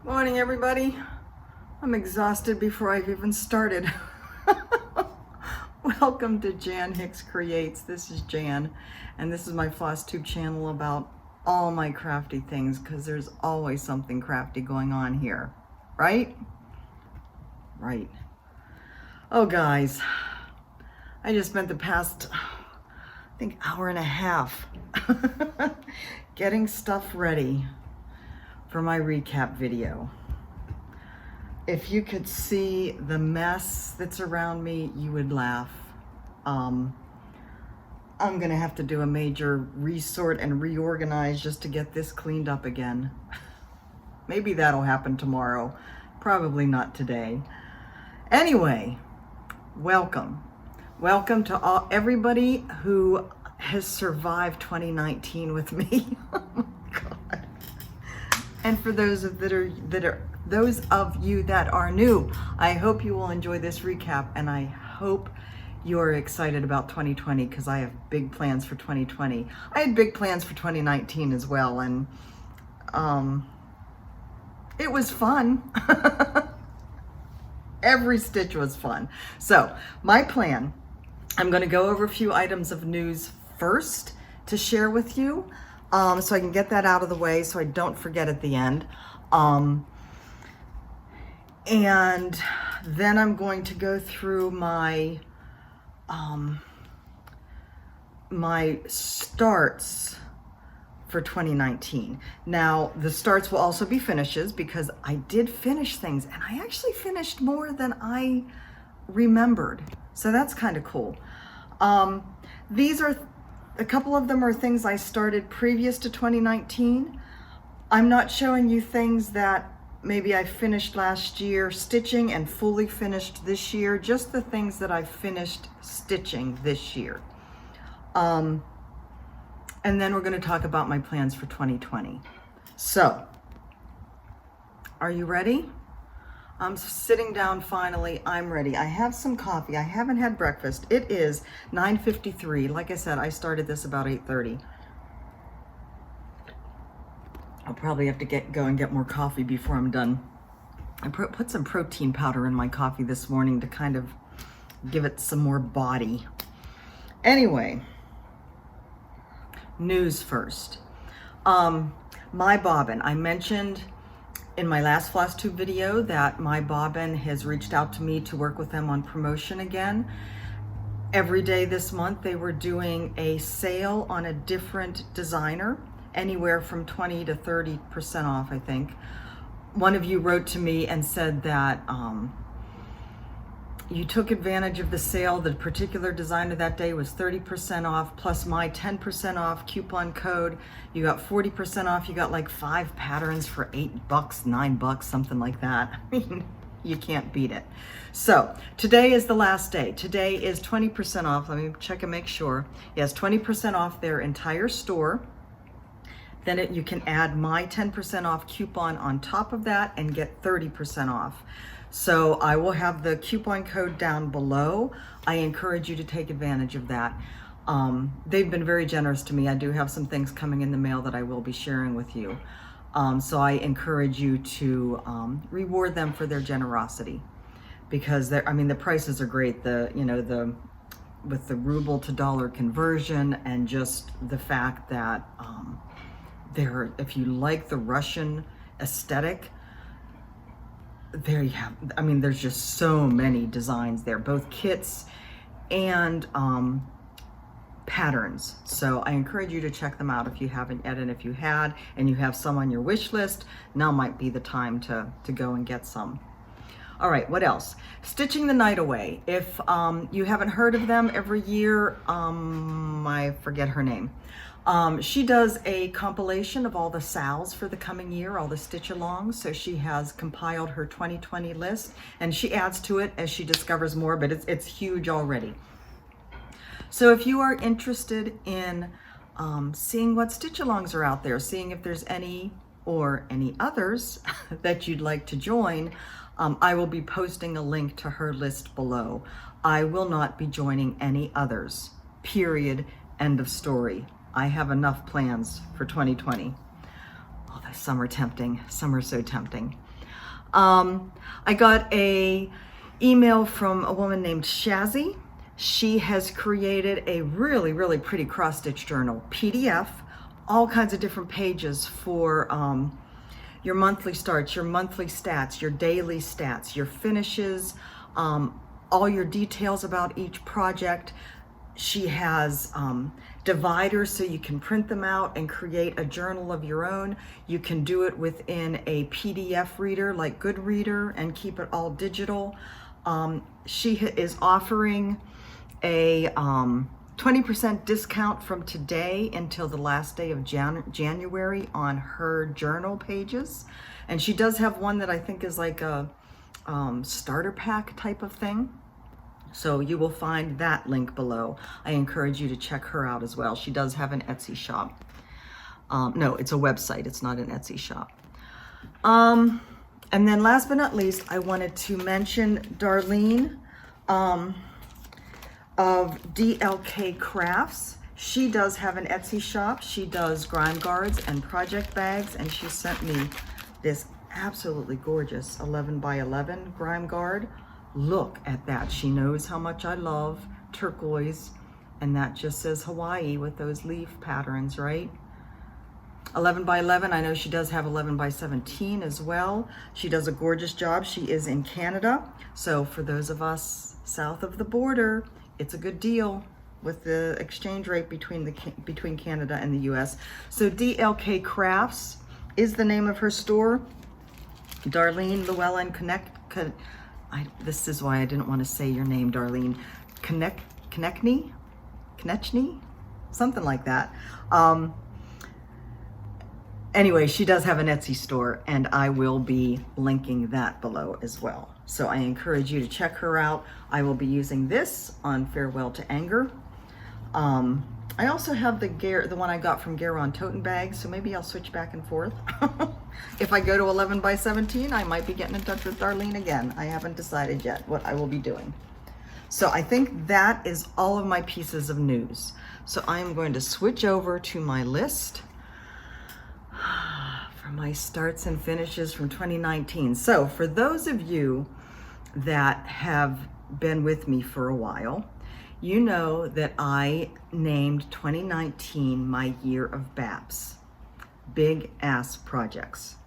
Morning, everybody. I'm exhausted before I've even started. Welcome to Jan Hicks Creates. This is Jan, and this is my FlossTube channel about all my crafty things, because there's always something crafty going on here, right? Right. Oh, guys, I just spent the past, I think, hour and a half getting stuff ready for my recap video. If you could see the mess that's around me, you would laugh. I'm gonna have to do a major resort and reorganize just to get this cleaned up again. Maybe that'll happen tomorrow. Probably not today. Anyway, welcome. Welcome to everybody who has survived 2019 with me. Oh my God. And for those of you that are new, I hope you will enjoy this recap, and I hope you're excited about 2020, because I have big plans for 2020. I had big plans for 2019 as well, and it was fun. Every stitch was fun. So my plan, I'm going to go over a few items of news first to share with you. So I can get that out of the way so I don't forget at the end. And then I'm going to go through my my starts for 2019. Now, the starts will also be finishes, because I did finish things, and I actually finished more than I remembered. So that's kind of cool. These are a couple of them are things I started previous to 2019. I'm not showing you things that maybe I finished last year stitching and fully finished this year, just the things that I finished stitching this year. And then we're going to talk about my plans for 2020. So, are you ready? I'm sitting down finally. I'm ready. I have some coffee. I haven't had breakfast. It is 9:53. Like I said, I started this about 8:30. I'll probably have to go and get more coffee before I'm done. I put some protein powder in my coffee this morning to kind of give it some more body. Anyway, news first. My bobbin. I mentioned in my last FlossTube video that my bobbin has reached out to me to work with them on promotion again. Every day this month they were doing a sale on a different designer, anywhere from 20 to 30% off, I think. One of you wrote to me and said that you took advantage of the sale. The particular designer that day was 30% off, plus my 10% off coupon code. You got 40% off. You got like 5 patterns for $8, $9, something like that. I mean, you can't beat it. So today is the last day. Today is 20% off. Let me check and make sure. Yes, 20% off their entire store. Then you can add my 10% off coupon on top of that and get 30% off. So I will have the coupon code down below. I encourage you to take advantage of that. They've been very generous to me. I do have some things coming in the mail that I will be sharing with you. So I encourage you to reward them for their generosity, because the prices are great. With the ruble to dollar conversion, and just the fact that if you like the Russian aesthetic, there you have, there's just so many designs there, both kits and patterns. So I encourage you to check them out if you haven't yet, and if you had and you have some on your wish list, now might be the time to go and get some. All right, what else? Stitching the Night Away. If you haven't heard of them, every year, I forget her name. She does a compilation of all the sales for the coming year, all the stitch alongs. So she has compiled her 2020 list, and she adds to it as she discovers more, but it's huge already. So if you are interested in seeing what stitch alongs are out there, seeing if there's any or any others that you'd like to join, I will be posting a link to her list below. I will not be joining any others, period, end of story. I have enough plans for 2020. Oh, some are tempting. Some are so tempting. I got a email from a woman named Shazzy. She has created a really, really pretty cross-stitch journal, PDF, all kinds of different pages for your monthly starts, your monthly stats, your daily stats, your finishes, all your details about each project. She has dividers so you can print them out and create a journal of your own. You can do it within a PDF reader like Goodreader and keep it all digital. She is offering a 20% discount from today until the last day of January on her journal pages. And she does have one that I think is like a starter pack type of thing. So you will find that link below. I encourage you to check her out as well. She does have an Etsy shop. No, it's a website. It's not an Etsy shop. And then last but not least, I wanted to mention Darlene of DLK Crafts. She does have an Etsy shop. She does grime guards and project bags, and she sent me this absolutely gorgeous 11 by 11 grime guard. Look at that. She knows how much I love turquoise, and that just says Hawaii with those leaf patterns, right? 11 by 11, I know she does have 11 by 17 as well. She does a gorgeous job. She is in Canada, so for those of us south of the border, it's a good deal with the exchange rate between Canada and the US. So DLK Crafts is the name of her store. Darlene Llewellyn this is why I didn't want to say your name, Darlene. Konechny? Something like that. Anyway, she does have an Etsy store, and I will be linking that below as well. So I encourage you to check her out. I will be using this on Farewell to Anger. I also have the one I got from Garon Toten Bags, so maybe I'll switch back and forth. If I go to 11 by 17, I might be getting in touch with Darlene again. I haven't decided yet what I will be doing. So I think that is all of my pieces of news. So I am going to switch over to my list for my starts and finishes from 2019. So for those of you that have been with me for a while, you know that I named 2019 my year of BAPs, big ass projects.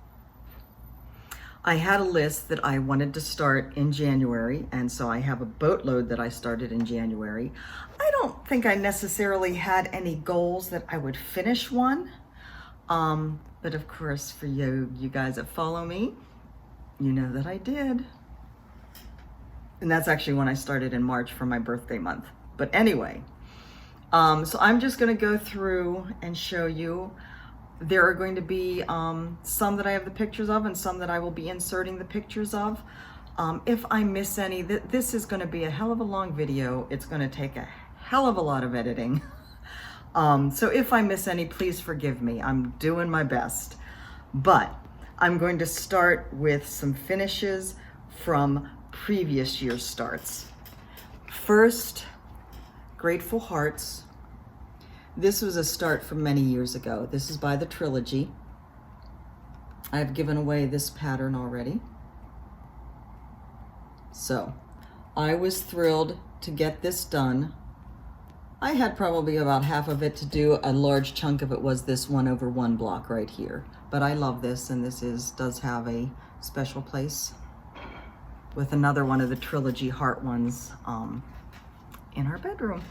I had a list that I wanted to start in January, and so I have a boatload that I started in January. I don't think I necessarily had any goals that I would finish one, but of course for you guys that follow me, you know that I did. And that's actually when I started in March for my birthday month. But anyway, so I'm just going to go through and show you. There are going to be some that I have the pictures of and some that I will be inserting the pictures of. If I miss any, this is going to be a hell of a long video. It's going to take a hell of a lot of editing. So if I miss any, please forgive me. I'm doing my best. But I'm going to start with some finishes from previous year's starts. First, Grateful Hearts. This was a start from many years ago. This is by the Trilogy. I've given away this pattern already. So I was thrilled to get this done. I had probably about half of it to do. A large chunk of it was this 1/1 block right here. But I love this, and this does have a special place with another one of the Trilogy heart ones in our bedroom.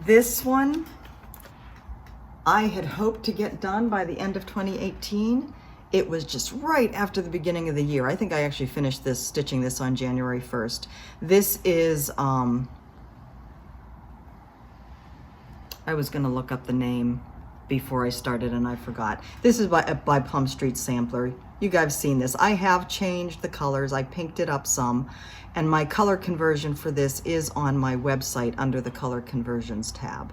This one, I had hoped to get done by the end of 2018. It was just right after the beginning of the year. I think I actually finished stitching this on January 1st. This is, I was gonna look up the name before I started and I forgot. This is by Plum Street Sampler. You guys have seen this. I have changed the colors. I pinked it up some, and my color conversion for this is on my website under the color conversions tab.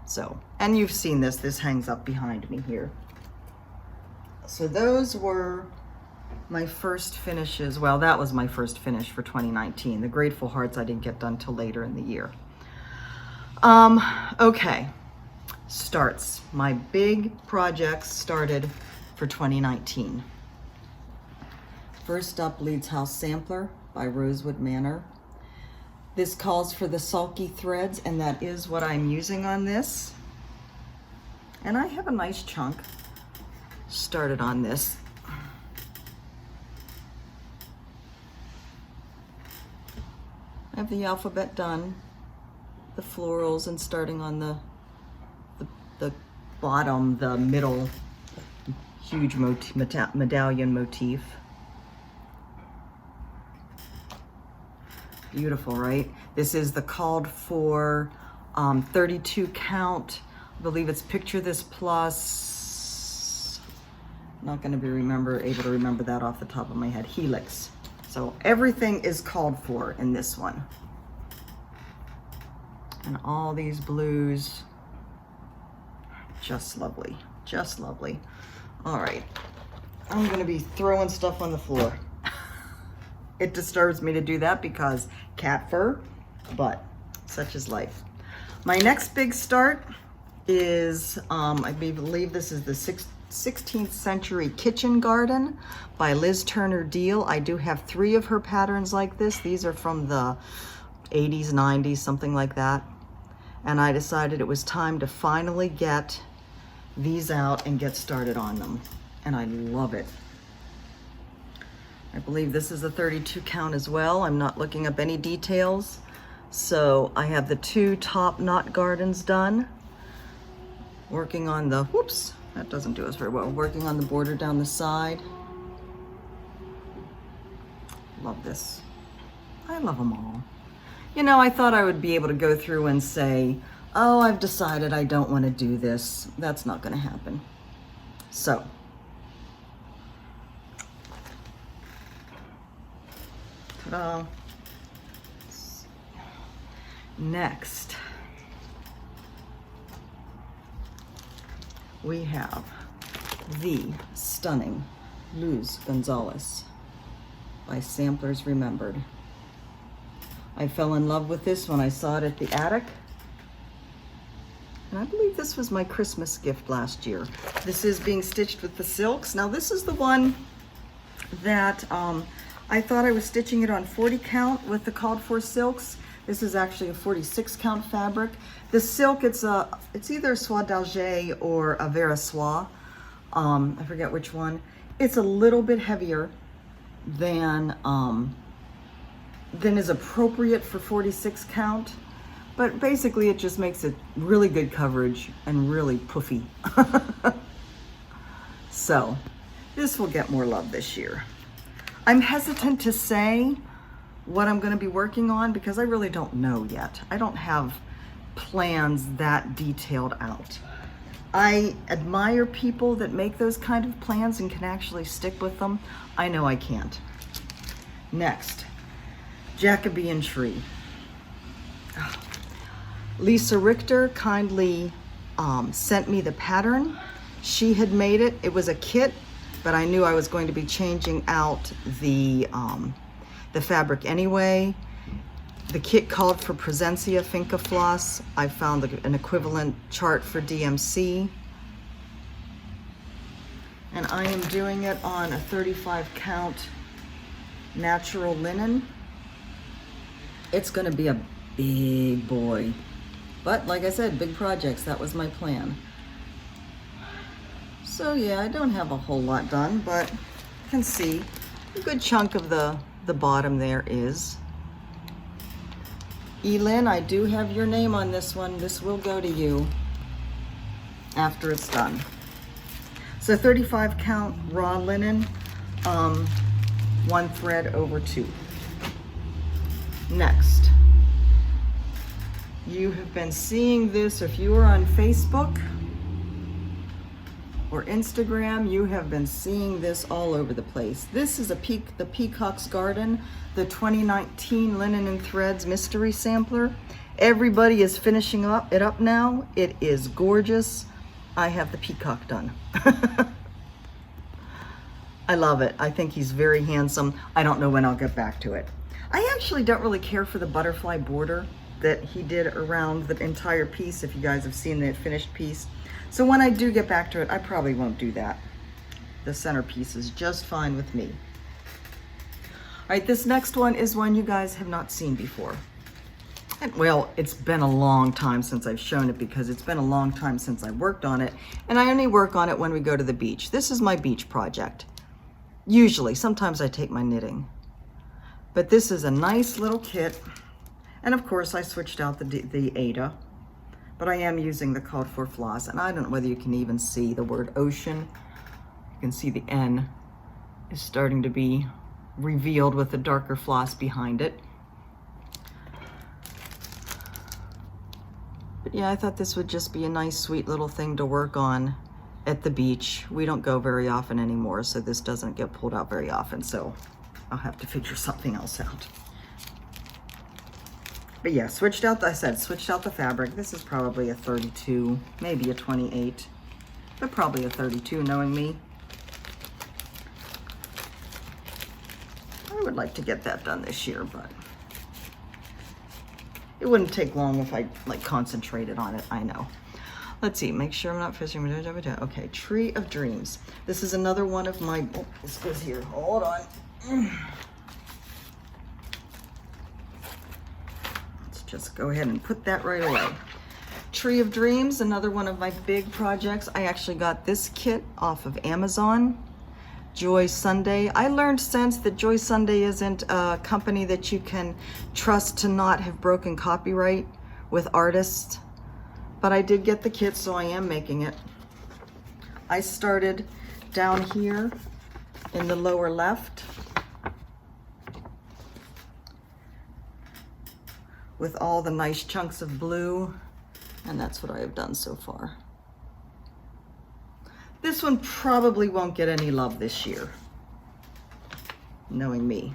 So, and you've seen this hangs up behind me here. So those were my first finishes. Well, that was my first finish for 2019. The Grateful Hearts I didn't get done till later in the year. Okay, starts. My big projects started for 2019. First up, Leeds House Sampler by Rosewood Manor. This calls for the sulky threads, and that is what I'm using on this. And I have a nice chunk started on this. I have the alphabet done, the florals, and starting on the bottom, the middle huge medallion motif. Beautiful, right? This is the called for 32 count. I believe it's Picture This Plus. Not going to be able to remember that off the top of my head. Helix. So everything is called for in this one. And all these blues, just lovely, just lovely. All right, I'm going to be throwing stuff on the floor. It disturbs me to do that because cat fur, but such is life. My next big start is, I believe this is the 16th Century Kitchen Garden by Liz Turner Deal. I do have 3 of her patterns like this. These are from the 80s, 90s, something like that. And I decided it was time to finally get these out and get started on them. And I love it. I believe this is a 32 count as well. I'm not looking up any details. So I have the 2 top knot gardens done. Working on the, whoops, that doesn't do us very well. Working on the border down the side. Love this. I love them all. You know, I thought I would be able to go through and say, oh, I've decided I don't want to do this. That's not going to happen. So, ta-da. Next, we have the stunning Luz Gonzalez by Samplers Remembered. I fell in love with this when I saw it at the attic. And I believe this was my Christmas gift last year. This is being stitched with the silks. Now this is the one that I thought I was stitching it on 40 count with the called for silks. This is actually a 46 count fabric. The silk, it's either Soie d'Alger or a Vera Soie. I forget which one. It's a little bit heavier than is appropriate for 46 count. But basically it just makes it really good coverage and really puffy. So this will get more love this year. I'm hesitant to say what I'm going to be working on because I really don't know yet. I don't have plans that detailed out. I admire people that make those kind of plans and can actually stick with them. I know I can't. Next, Jacobean Tree. Lisa Richter kindly sent me the pattern. She had made it. It was a kit, but I knew I was going to be changing out the fabric anyway. The kit called for Presencia Finca Floss. I found an equivalent chart for DMC. And I am doing it on a 35 count natural linen. It's going to be a big boy. But like I said, big projects, that was my plan. So yeah, I don't have a whole lot done, but you can see a good chunk of the bottom there is. Elin, I do have your name on this one. This will go to you after it's done. So 35 count raw linen, 1 thread over 2. Next, you have been seeing this, if you are on Facebook or Instagram, you have been seeing this all over the place. This is the Peacock's Garden, the 2019 Linen and Threads Mystery Sampler. Everybody is finishing it up now. It is gorgeous. I have the peacock done. I love it. I think he's very handsome. I don't know when I'll get back to it. I actually don't really care for the butterfly border that he did around the entire piece, if you guys have seen the finished piece. So when I do get back to it, I probably won't do that. the centerpiece is just fine with me. All right, this next one is one you guys have not seen before. And well, it's been a long time since I've shown it because it's been a long time since I worked on it, and I only work on it when we go to the beach. This is my beach project. Usually, sometimes I take my knitting. But this is a nice little kit. And of course, I switched out the Ada, but I am using the called for floss. And I don't know whether you can even see the word ocean. You can see the N is starting to be revealed with the darker floss behind it. But yeah, I thought this would just be a nice, sweet little thing to work on at the beach. We don't go very often anymore, so this doesn't get pulled out very often. So I'll have to figure something else out. But yeah, switched out the fabric. This is probably a 32, maybe a 28, but probably a 32 knowing me. I would like to get that done this year, but it wouldn't take long if I like concentrated on it, I know. Let's see, make sure I'm not fishing. Okay, Tree of Dreams. This is another one of my, oh, this goes here, hold on. Let's just go ahead and put that right away. Tree of Dreams, another one of my big projects. I actually got this kit off of Amazon. Joy Sunday. I learned since that Joy Sunday isn't a company that you can trust to not have broken copyright with artists. But I did get the kit, so I am making it. I started down here in the lower left with all the nice chunks of blue, and that's what I have done so far. This one probably won't get any love this year, knowing me.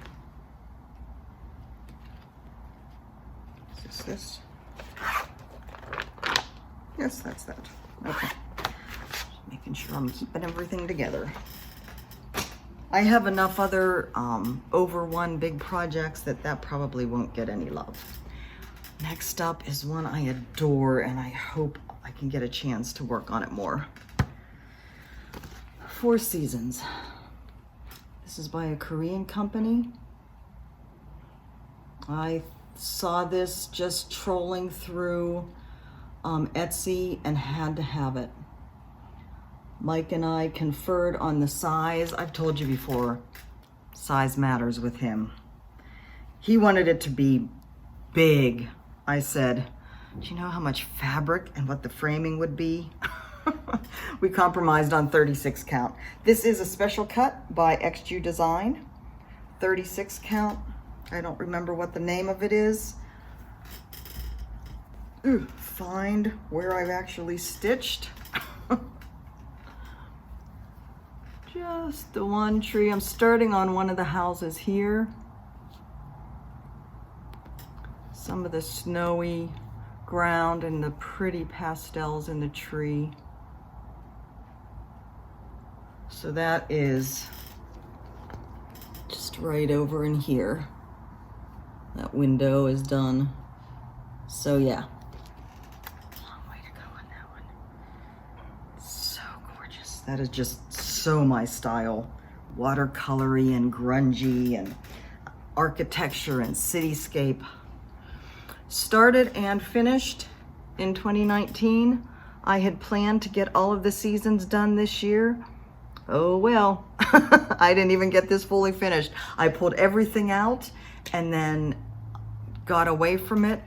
Is this? Yes, that's that. Okay. Just making sure I'm keeping everything together. I have enough other over one big projects that probably won't get any love. Next up is one I adore, and I hope I can get a chance to work on it more. 4 Seasons. This is by a Korean company. I saw this just trolling through Etsy and had to have it. Mike and I conferred on the size. I've told you before, size matters with him. He wanted it to be big. I said, do you know how much fabric and what the framing would be? We compromised on 36 count. This is a special cut by XG Design. 36 count. I don't remember what the name of it is. Ooh, find where I've actually stitched. Just the one tree. I'm starting on one of the houses here. Some of the snowy ground and the pretty pastels in the tree. So that is just right over in here. That window is done. So yeah. Long way to go on that one. So gorgeous. That is just so my style. Watercolory and grungy and architecture and cityscape. Started and finished in 2019. I had planned to get all of the seasons done this year. Oh well, I didn't even get this fully finished. I pulled everything out and then got away from it.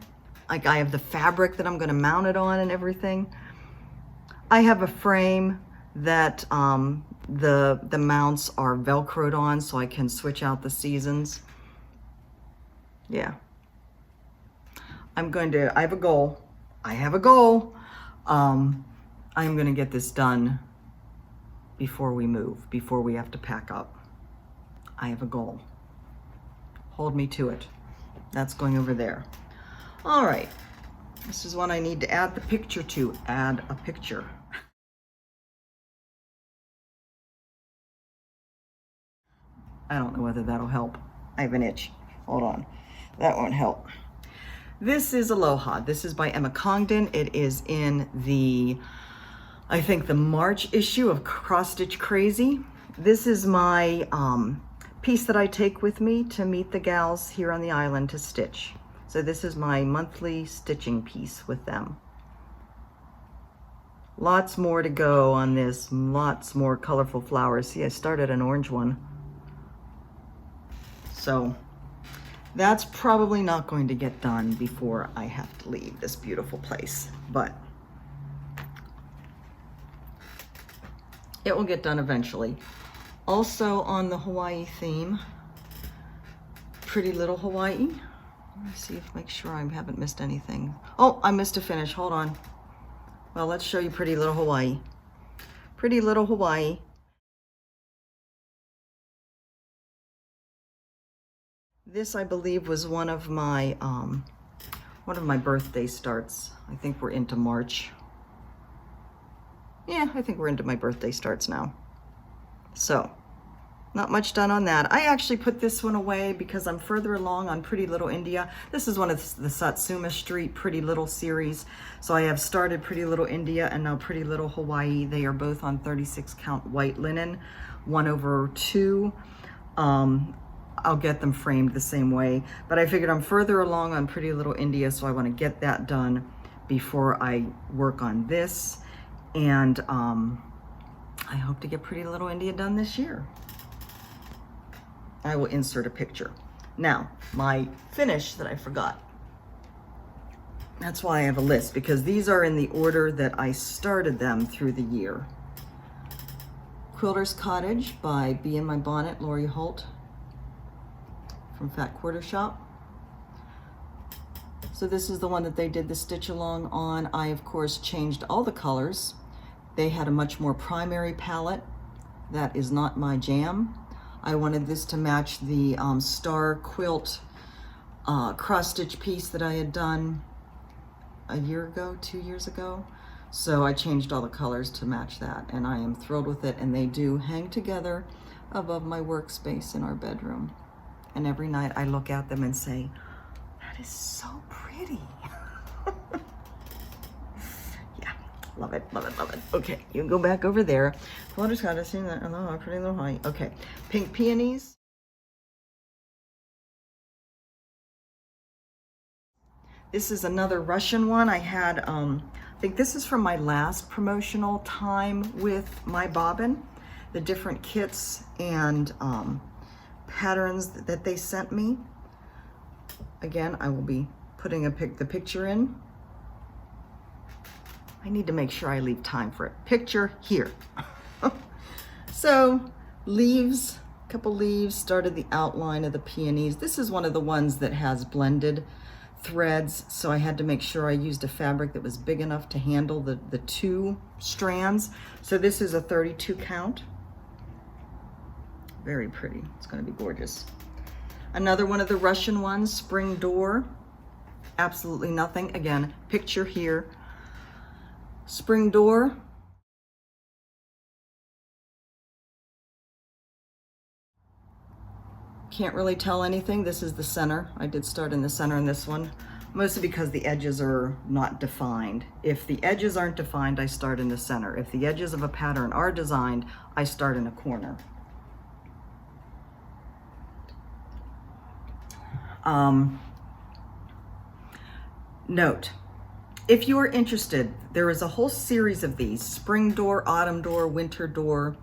Like I have the fabric that I'm gonna mount it on and everything. I have a frame that the mounts are Velcroed on so I can switch out the seasons. Yeah. I have a goal. I have a goal. I'm gonna get this done before we move, before we have to pack up. I have a goal. Hold me to it. That's going over there. All right, this is one I need to add the picture to. Add a picture. I don't know whether that'll help. I have an itch. Hold on. That won't help. This is Aloha. This is by Emma Congdon. It is in the, I think, the March issue of Cross Stitch Crazy. this is my piece that I take with me to meet the gals here on the island to stitch. So this is my monthly stitching piece with them. Lots more to go on this, lots more colorful flowers. See, I started an orange one. So that's probably not going to get done before I have to leave this beautiful place, but it will get done eventually. Also on the Hawaii theme, Pretty Little Hawaii. Let me see if, make sure I haven't missed anything. Oh, I missed a finish, hold on. Well, let's show you Pretty Little Hawaii. Pretty Little Hawaii. This, I believe, was one of my birthday starts. I think we're into March. Yeah, I think we're into my birthday starts now. So, not much done on that. I actually put this one away because I'm further along on Pretty Little India. This is one of the Satsuma Street Pretty Little series. So I have started Pretty Little India and now Pretty Little Hawaii. They are both on 36 count white linen, 1/2. I'll get them framed the same way, but I figured I'm further along on Pretty Little India, so I want to get that done before I work on this. And I hope to get Pretty Little India done this year. I will insert a picture. Now, my finish that I forgot. That's why I have a list, because these are in the order that I started them through the year. Quilter's Cottage by Bee in My Bonnet, Lori Holt from Fat Quarter Shop. So this is the one that they did the stitch along on. I, of course, changed all the colors. They had a much more primary palette. That is not my jam. I wanted this to match the star quilt cross-stitch piece that I had done a year ago, 2 years ago. So I changed all the colors to match that, and I am thrilled with it. And they do hang together above my workspace in our bedroom. And every night I look at them and say, that is so pretty. Yeah, love it, love it, love it. Okay, you can go back over there. Quilter's Cottage, seen that, Aloha, Pretty Little Hawaii. Okay, Pink Peonies. This is another Russian one. I had, I think this is from my last promotional time with my bobbin, the different kits and patterns that they sent me. Again, I will be putting the picture in. I need to make sure I leave time for it. Picture here. So leaves, a couple leaves, started the outline of the peonies. This is one of the ones that has blended threads, so I had to make sure I used a fabric that was big enough to handle the two strands. So this is a 32 count. Very pretty. It's going to be gorgeous. Another one of the Russian ones, Spring Door. Absolutely nothing. Again, picture here. Spring Door. Can't really tell anything. This is the center. I did start in the center in this one, mostly because the edges are not defined. If the edges aren't defined, I start in the center. If the edges of a pattern are designed, I start in a corner. Note, if you are interested, there is a whole series of these: Spring Door, Autumn Door, Winter Door,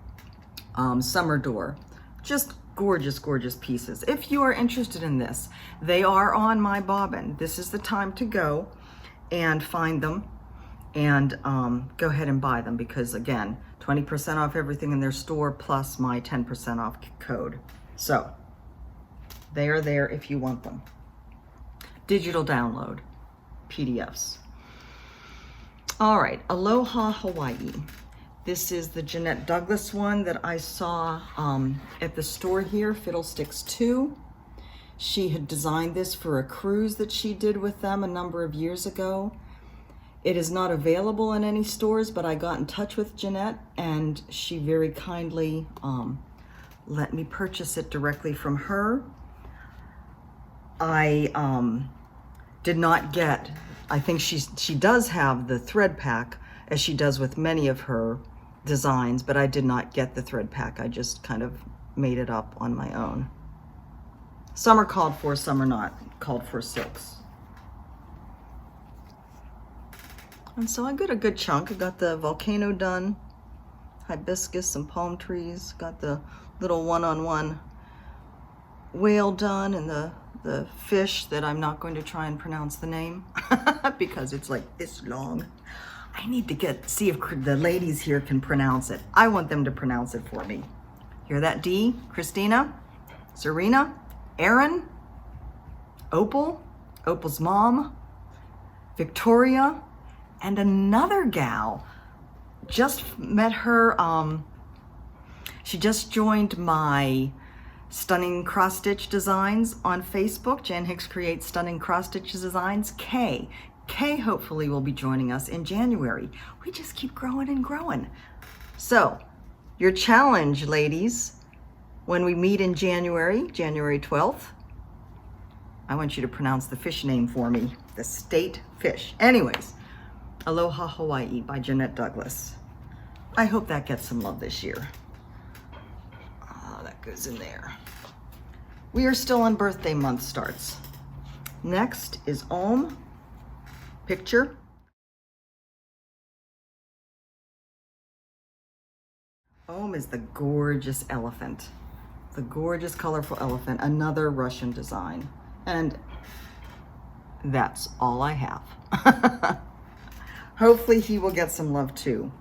Summer Door. Just gorgeous, gorgeous pieces. If you are interested in this, they are on my bobbin. This is the time to go and find them and go ahead and buy them, because again, 20% off everything in their store plus my 10% off code. So they are there if you want them. Digital download, PDFs. All right, Aloha Hawaii. This is the Jeanette Douglas one that I saw at the store here, Fiddlesticks 2. She had designed this for a cruise that she did with them a number of years ago. It is not available in any stores, but I got in touch with Jeanette and she very kindly let me purchase it directly from her. I did not get, I think she does have the thread pack, as she does with many of her designs, but I did not get the thread pack. I just kind of made it up on my own. Some are called for, some are not called for silks. And so I got a good chunk. I got the volcano done, hibiscus and palm trees, got the little one-on-one whale done, and the fish that I'm not going to try and pronounce the name because it's like this long. I need to see if the ladies here can pronounce it. I want them to pronounce it for me. Hear that, Dee? Christina? Serena? Erin? Opal? Opal's mom? Victoria? And another gal. Just met her, she just joined my Stunning Cross Stitch Designs on Facebook. Jan Hicks Creates Stunning Cross Stitch Designs. Kay hopefully will be joining us in January. We just keep growing and growing. So your challenge, ladies, when we meet in January 12th, I want you to pronounce the fish name for me, the state fish. Anyways, Aloha Hawaii by Jeanette Douglas. I hope that gets some love this year. That goes in there. We are still on birthday month starts. Next is Om picture. Om is the gorgeous elephant, the gorgeous colorful elephant, another Russian design. And that's all I have. Hopefully he will get some love too,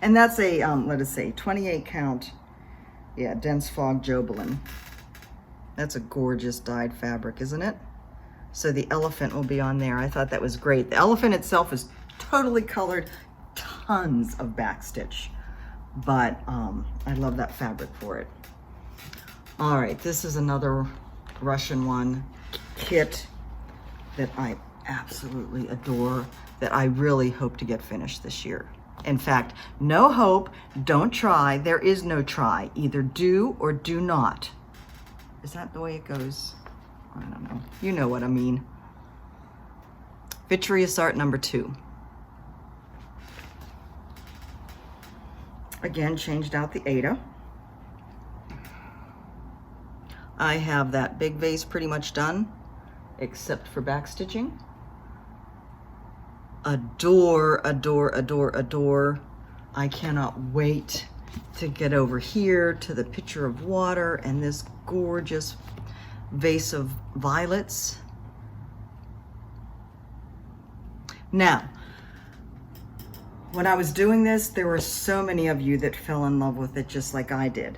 and that's a, let us say 28 count, yeah, dense fog Jobelin. That's a gorgeous dyed fabric, isn't it? So the elephant will be on there. I thought that was great. The elephant itself is totally colored, tons of backstitch, but I love that fabric for it. All right, this is another Russian one kit that I absolutely adore, that I really hope to get finished this year. In fact, no hope, don't try. There is no try. Either do or do not. Is that the way it goes? I don't know. You know what I mean. Vitreous Art number 2. Again, changed out the Ada. I have that big vase pretty much done, except for backstitching. Adore, adore, adore, adore. I cannot wait to get over here to the pitcher of water and this gorgeous vase of violets. Now, when I was doing this, there were so many of you that fell in love with it just like I did.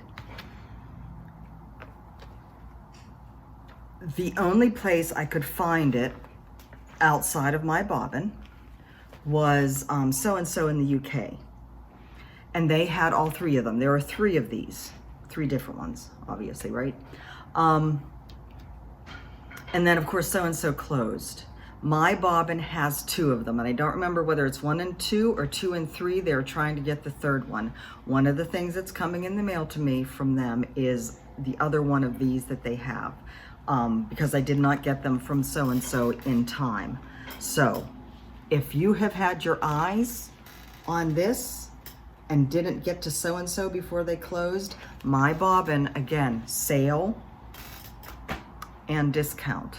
The only place I could find it outside of my bobbin was so-and-so in the UK. And they had all 3 of them. There are 3 of these, 3 different ones, obviously, right? And then of course, so-and-so closed. My bobbin has 2 of them, and I don't remember whether it's 1 and 2 or 2 and 3. They're trying to get the 3rd one. One of the things that's coming in the mail to me from them is the other one of these that they have, because I did not get them from so-and-so in time. So if you have had your eyes on this and didn't get to so-and-so before they closed, my bobbin, again, sale and discount.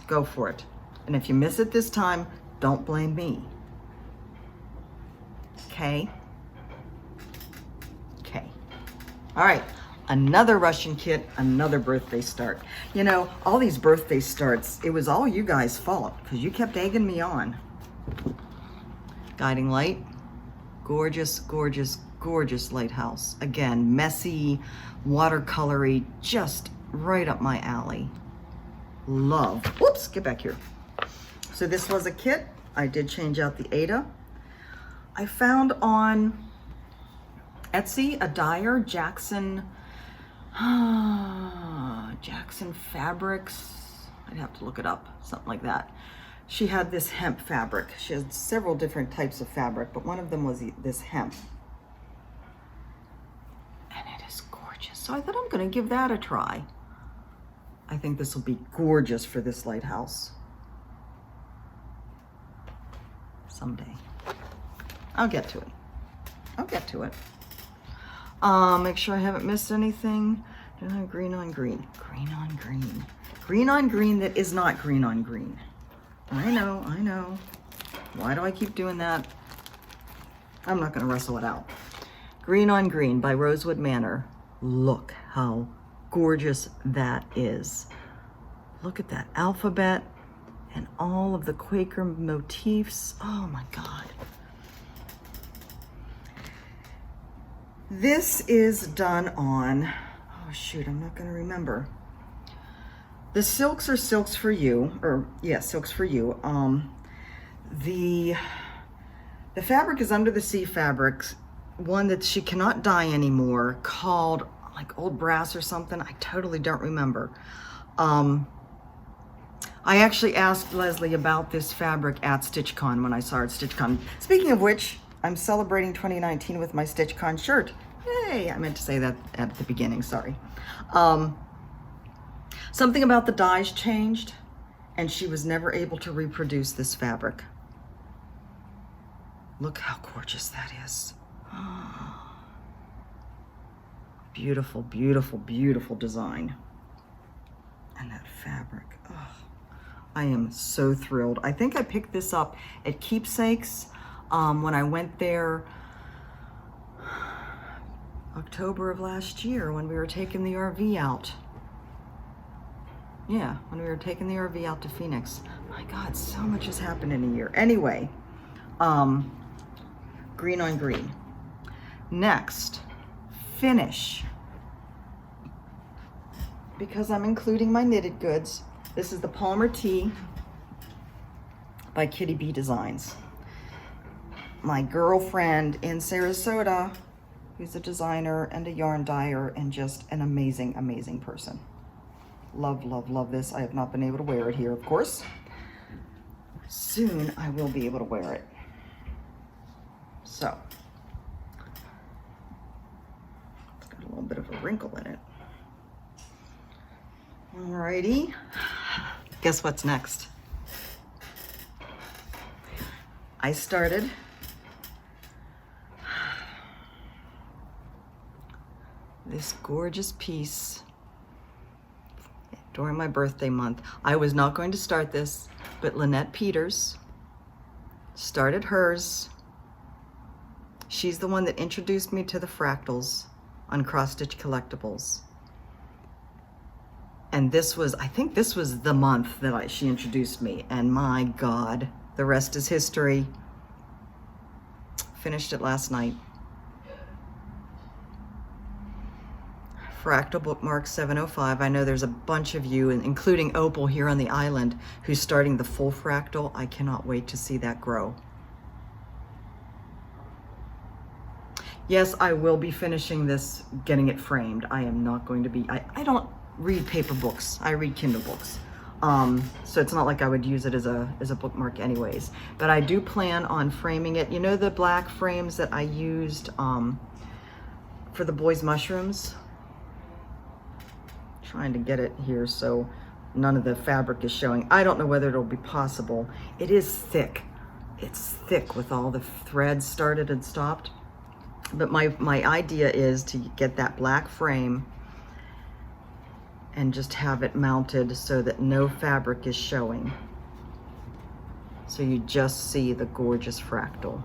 Go for it. And if you miss it this time, don't blame me. Okay? Okay. All right. Another Russian kit, another birthday start. You know, all these birthday starts, it was all you guys' fault because you kept egging me on. Guiding Light. Gorgeous, gorgeous, gorgeous lighthouse. Again, messy, watercolory, just right up my alley. Love. Whoops, get back here. So this was a kit. I did change out the Ada. I found on Etsy a dyer, Jackson Fabrics. I'd have to look it up, something like that. She had this hemp fabric. She has several different types of fabric, but one of them was this hemp. And it is gorgeous. So I thought I'm gonna give that a try. I think this will be gorgeous for this lighthouse. Someday. I'll get to it. I'll get to it. Make sure I haven't missed anything. Green on green. Green on green. Green on green that is not green on green. I know, I know. Why do I keep doing that? I'm not going to wrestle it out. Green on Green by Rosewood Manor. Look how gorgeous that is. Look at that alphabet and all of the Quaker motifs. Oh my God. This is done on, oh shoot, I'm not going to remember. The silks are Silks for You, or yeah, Silks for You. The fabric is Under the Sea Fabrics, one that she cannot dye anymore, called like Old Brass or something. I totally don't remember. I actually asked Leslie about this fabric at StitchCon when I saw her at StitchCon. Speaking of which, I'm celebrating 2019 with my StitchCon shirt. Yay! I meant to say that at the beginning, sorry. Something about the dyes changed, and she was never able to reproduce this fabric. Look how gorgeous that is. Beautiful, beautiful, beautiful design. And that fabric, oh, I am so thrilled. I think I picked this up at Keepsakes when I went there October of last year when we were taking the RV out. Yeah, when we were taking the RV out to Phoenix. My God, so much has happened in a year. Anyway, green on green. Next, finish. Because I'm including my knitted goods, this is the Palmer Tee by Kitty B Designs. My girlfriend in Sarasota, who's a designer and a yarn dyer and just an amazing, amazing person. Love, love, love this. I have not been able to wear it here, of course. Soon I will be able to wear it. So, it's got a little bit of a wrinkle in it. Alrighty. Guess what's next? I started this gorgeous piece during my birthday month. I was not going to start this, but Lynette Peters started hers. She's the one that introduced me to the fractals on Cross Stitch Collectibles. And this was, I think this was the month that she introduced me. And my God, the rest is history. Finished it last night. Fractal Bookmark 705. I know there's a bunch of you, including Opal here on the island, who's starting the full fractal. I cannot wait to see that grow. Yes, I will be finishing this, getting it framed. I am not going to be, I don't read paper books. I read Kindle books. So it's not like I would use it as a bookmark anyways. But I do plan on framing it. You know the black frames that I used for the boys' mushrooms? Trying to get it here so none of the fabric is showing. I don't know whether it'll be possible. It is thick. It's thick with all the threads started and stopped. But my idea is to get that black frame and just have it mounted so that no fabric is showing. So you just see the gorgeous fractal.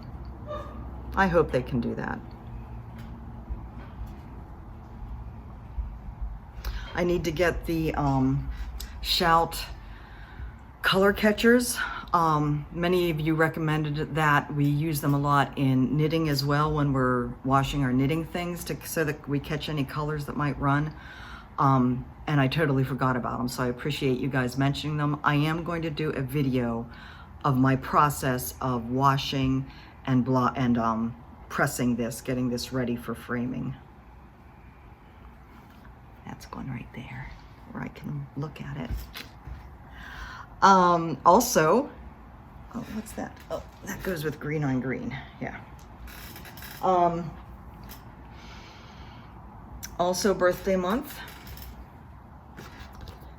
I hope they can do that. I need to get the Shout color catchers. Many of you recommended that. We use them a lot in knitting as well when we're washing our knitting things so that we catch any colors that might run. And I totally forgot about them, so I appreciate you guys mentioning them. I am going to do a video of my process of washing and pressing this, getting this ready for framing. That's going right there where I can look at it. Also, oh, what's that? Oh, that goes with green on green. Yeah. Also birthday month.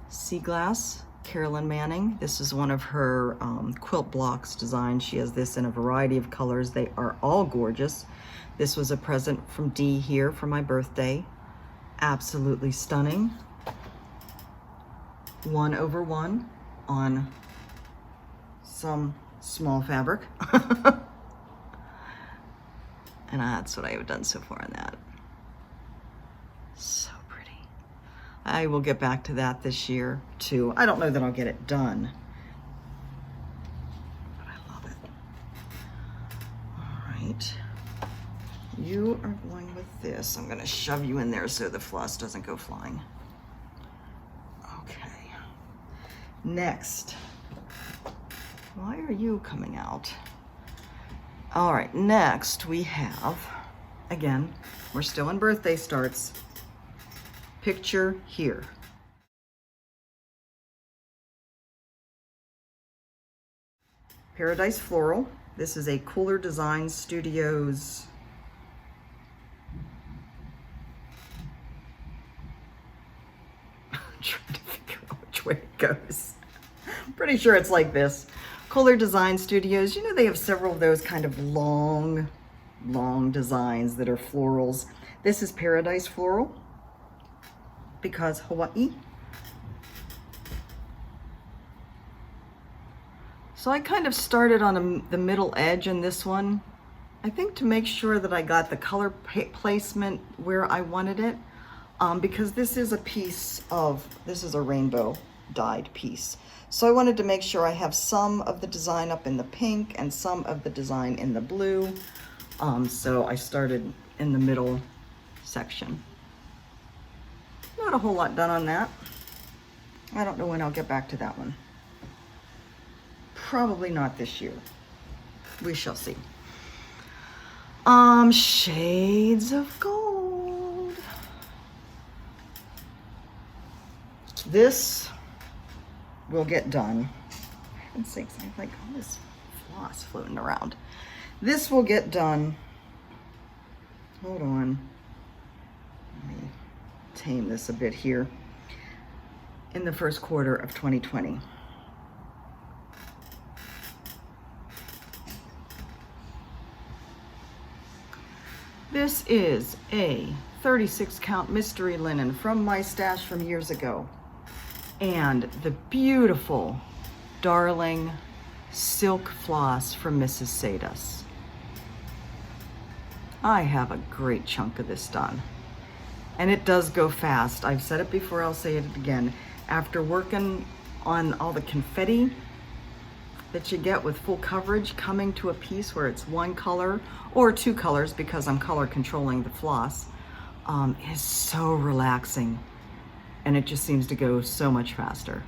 Sea Glass Carolyn Manning. This is one of her quilt blocks designs. She has this in a variety of colors. They are all gorgeous. This was a present from Dee here for my birthday. Absolutely stunning. 1/1 on some small fabric. And that's what I have done so far on that. So pretty. I will get back to that this year too. I don't know that I'll get it done, but I love it. All right. You are going with this. I'm going to shove you in there so the floss doesn't go flying. Okay. Next. Why are you coming out? All right, next we have, again, we're still in birthday starts. Picture here. Paradise Floral. This is a Cooler Design Studios I'm trying to figure out which way it goes. I'm pretty sure it's like this. Cooler Design Studios, you know, they have several of those kind of long designs that are florals. This is Paradise Floral because Hawaii. So I kind of started on the middle edge in this one, I think to make sure that I got the color placement where I wanted it, because this is a piece of, this is a rainbow dyed piece. So I wanted to make sure I have some of the design up in the pink and some of the design in the blue. So I started in the middle section. Not a whole lot done on that. I don't know when I'll get back to that one. Probably not this year. We shall see. Shades of Gold. This will get done. For heaven's sakes, I have like all this floss floating around. This will get done. Hold on. Let me tame this a bit here. In the first quarter of 2020. This is a 36 count mystery linen from my stash from years ago. And the beautiful, darling silk floss from Mrs. Sadas. I have a great chunk of this done. And it does go fast. I've said it before, I'll say it again. After working on all the confetti that you get with full coverage, coming to a piece where it's one color or two colors because I'm color controlling the floss, is so relaxing. And it just seems to go so much faster.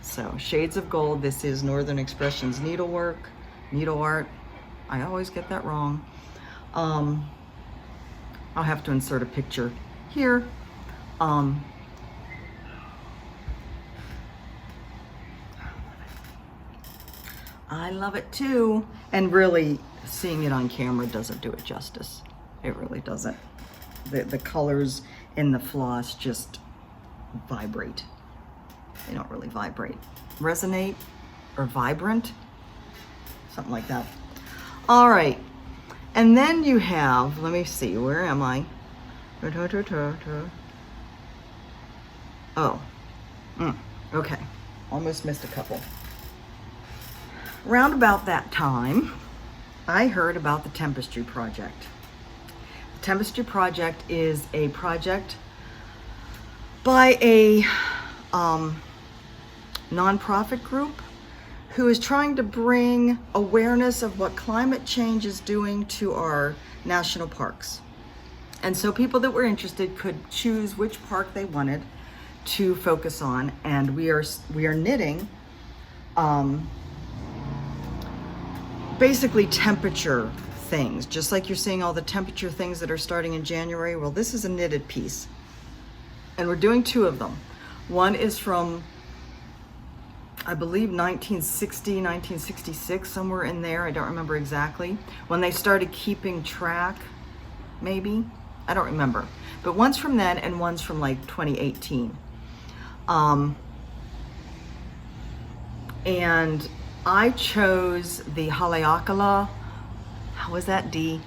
So Shades of Gold, this is Northern Expressions needlework, needle art. I always get that wrong. I'll have to insert a picture here. I love it too. And really, seeing it on camera doesn't do it justice. It really doesn't. The colors in the floss just vibrate. They don't really vibrate. Resonate or vibrant, something like that. All right, and then you have, let me see, where am I? Oh, okay, almost missed a couple. Round about that time, I heard about the Tempestry Project. The Tempestry Project is a project by a nonprofit group who is trying to bring awareness of what climate change is doing to our national parks. And so people that were interested could choose which park they wanted to focus on, and we are knitting basically temperature things, just like you're seeing all the temperature things that are starting in January. Well, this is a knitted piece, and we're doing two of them. One is from, I believe, 1960, 1966, somewhere in there. I don't remember exactly. When they started keeping track, maybe. I don't remember. But one's from then and one's from like 2018. And I chose the Haleakala, how was that, D?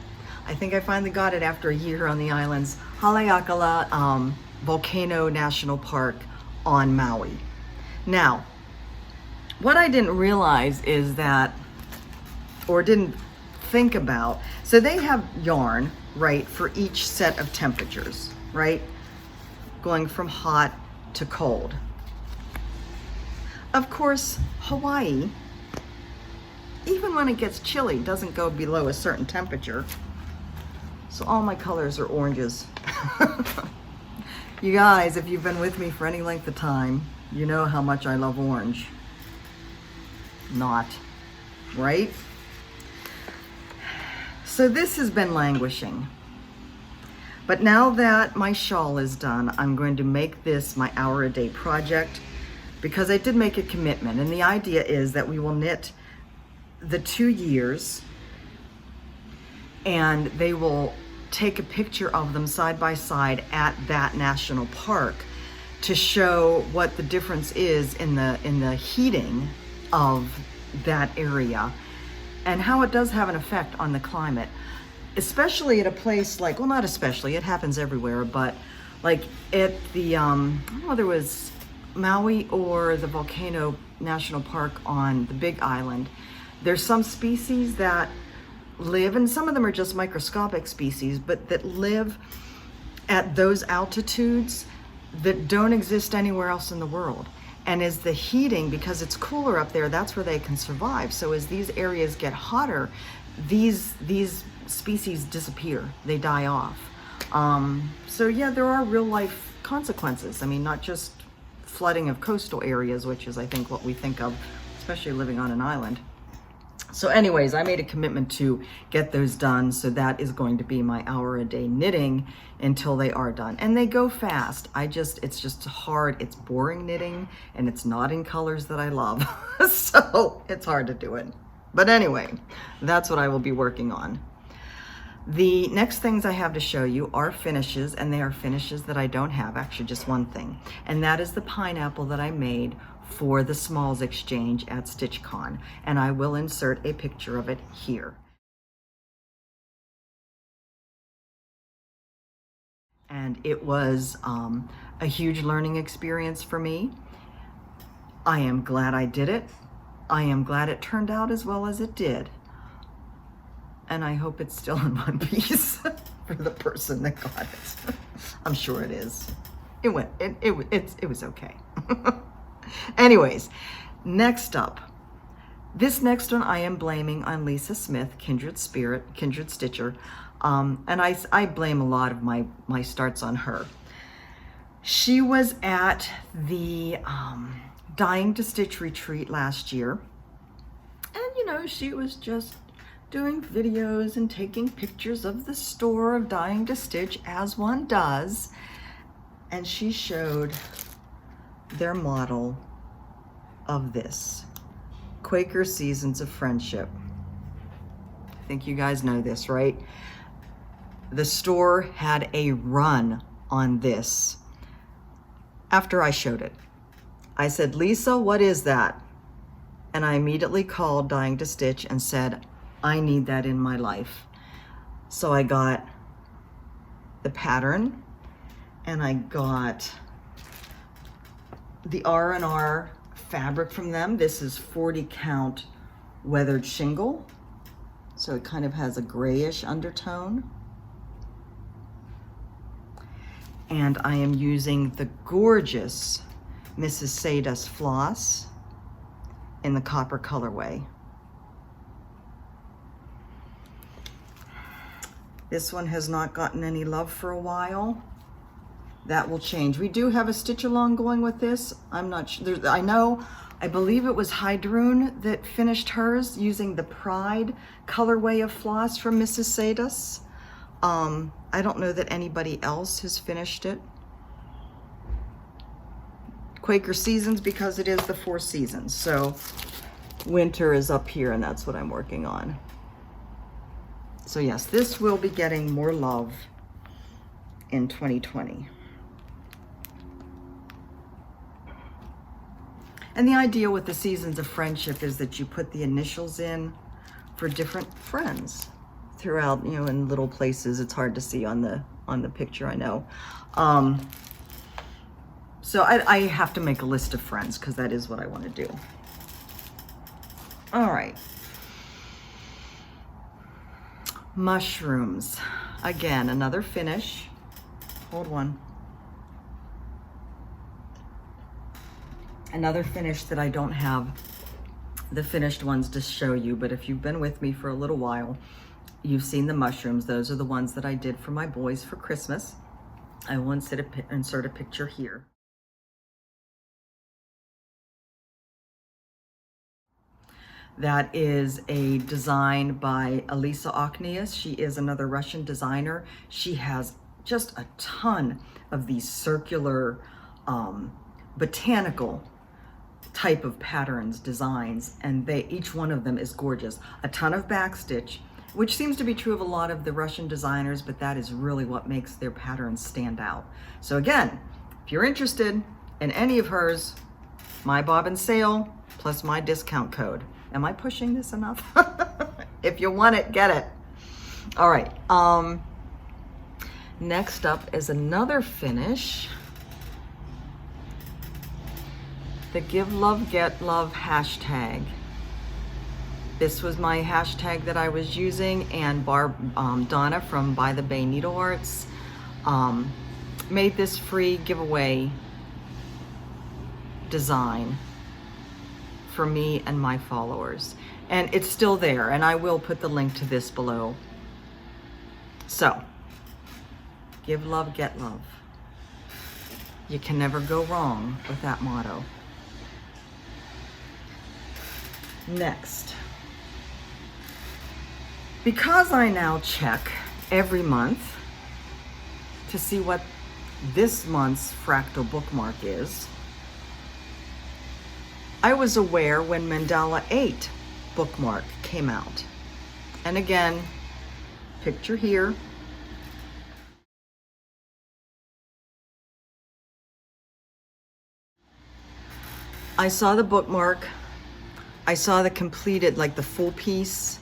I think I finally got it after a year on the islands. Haleakala Volcano National Park on Maui. Now, what I didn't realize is that, or didn't think about, so they have yarn, right, for each set of temperatures, right? Going from hot to cold. Of course, Hawaii, even when it gets chilly, doesn't go below a certain temperature. So all my colors are oranges. You guys, if you've been with me for any length of time, you know how much I love orange. Not, right? So this has been languishing. But now that my shawl is done, I'm going to make this my hour-a-day project because I did make a commitment. And the idea is that we will knit the 2 years and they will take a picture of them side by side at that national park to show what the difference is in the heating of that area and how it does have an effect on the climate, especially at a place like, well, not especially, it happens everywhere, but like at the, I don't know whether it was Maui or the Volcano National Park on the Big Island, there's some species that live, and some of them are just microscopic species, but that live at those altitudes that don't exist anywhere else in the world. And as the heating, because it's cooler up there, that's where they can survive. So as these areas get hotter, these species disappear, they die off. So yeah, there are real life consequences. I mean, not just flooding of coastal areas, which is I think what we think of, especially living on an island. So anyways, I made a commitment to get those done. So that is going to be my hour-a-day knitting until they are done. And they go fast. It's just hard. It's boring knitting and it's not in colors that I love. So it's hard to do it. But anyway, that's what I will be working on. The next things I have to show you are finishes, and they are finishes that I don't have, actually just one thing. And that is the pineapple that I made for the Smalls Exchange at StitchCon, and I will insert a picture of it here. And it was a huge learning experience for me. I am glad I did it. I am glad it turned out as well as it did. And I hope it's still in one piece for the person that got it. I'm sure it is. It was okay. Anyways, next up, this next one I am blaming on Lisa Smith, Kindred Spirit, Kindred Stitcher, and I blame a lot of my starts on her. She was at the Dying to Stitch retreat last year, and you know, she was just doing videos and taking pictures of the store of Dying to Stitch, as one does, and she showed their model of this Quaker Seasons of Friendship. I think you guys know this, right? The store had a run on this after I showed it. I said, Lisa, what is that? And I immediately called Dying to Stitch and said, I need that in my life. So I got the pattern and I got the R&R fabric from them. This is 40 count weathered shingle. So it kind of has a grayish undertone. And I am using the gorgeous Mrs. Sada's floss in the copper colorway. This one has not gotten any love for a while. That will change. We do have a stitch along going with this. I'm not sure. I believe it was Hydrune that finished hers using the Pride colorway of floss from Mrs. Sada's. I don't know that anybody else has finished it. Quaker Seasons, because it is the 4 seasons. So winter is up here and that's what I'm working on. So yes, this will be getting more love in 2020. And the idea with the Seasons of Friendship is that you put the initials in for different friends throughout, you know, in little places. It's hard to see on the picture, I know. So I have to make a list of friends because that is what I want to do. All right. Mushrooms. Again, another finish. Hold one. Another finish that I don't have the finished ones to show you, but if you've been with me for a little while, you've seen the mushrooms. Those are the ones that I did for my boys for Christmas. I will insert a picture here. That is a design by Elisa Oknius. She is another Russian designer. She has just a ton of these circular botanical type of patterns, designs, and each one of them is gorgeous. A ton of backstitch, which seems to be true of a lot of the Russian designers, but that is really what makes their patterns stand out. So again, if you're interested in any of hers, my bobbin sale plus my discount code. Am I pushing this enough? If you want it, get it. All right. Next up is another finish. The Give Love, Get Love hashtag. This was my hashtag that I was using, and Donna from By the Bay Needle Arts made this free giveaway design for me and my followers. And it's still there, and I will put the link to this below. So, give love, get love. You can never go wrong with that motto. Next, because I now check every month to see what this month's Fractal Bookmark is, I was aware when Mandala 8 bookmark came out. And again, picture here. I saw the bookmark, I saw the completed, like the full piece,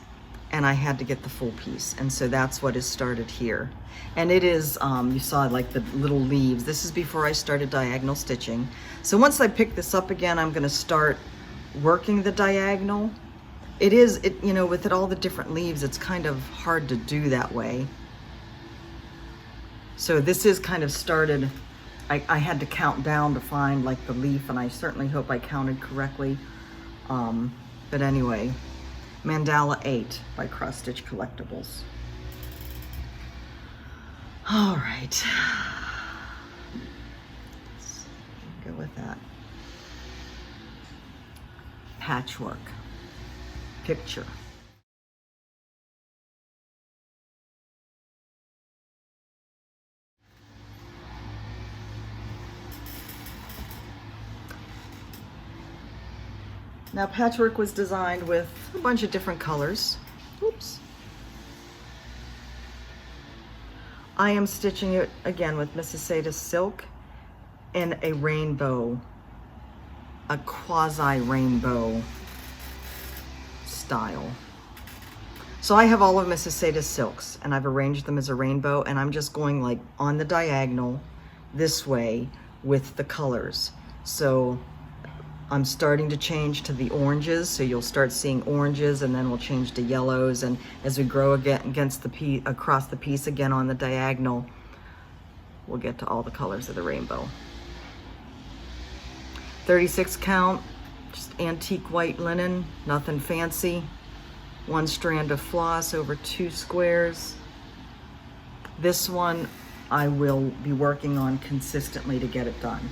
and I had to get the full piece. And so that's what is started here. And it is, you saw like the little leaves. This is before I started diagonal stitching. So once I pick this up again, I'm gonna start working the diagonal. You know, with all the different leaves, it's kind of hard to do that way. So this is kind of started, I had to count down to find like the leaf, and I certainly hope I counted correctly. But anyway, Mandala 8 by Cross Stitch Collectibles. All right, let's go with that. Patchwork, picture. Now, patchwork was designed with a bunch of different colors. Oops. I am stitching it again with Mrs. Sada's silk in a rainbow, a quasi-rainbow style. So I have all of Mrs. Sada's silks, and I've arranged them as a rainbow, and I'm just going like on the diagonal this way with the colors. So I'm starting to change to the oranges, so you'll start seeing oranges, and then we'll change to yellows, and as we grow against the piece, across the piece again on the diagonal, we'll get to all the colors of the rainbow. 36 count, just antique white linen, nothing fancy. 1 strand of floss over 2 squares. This one I will be working on consistently to get it done.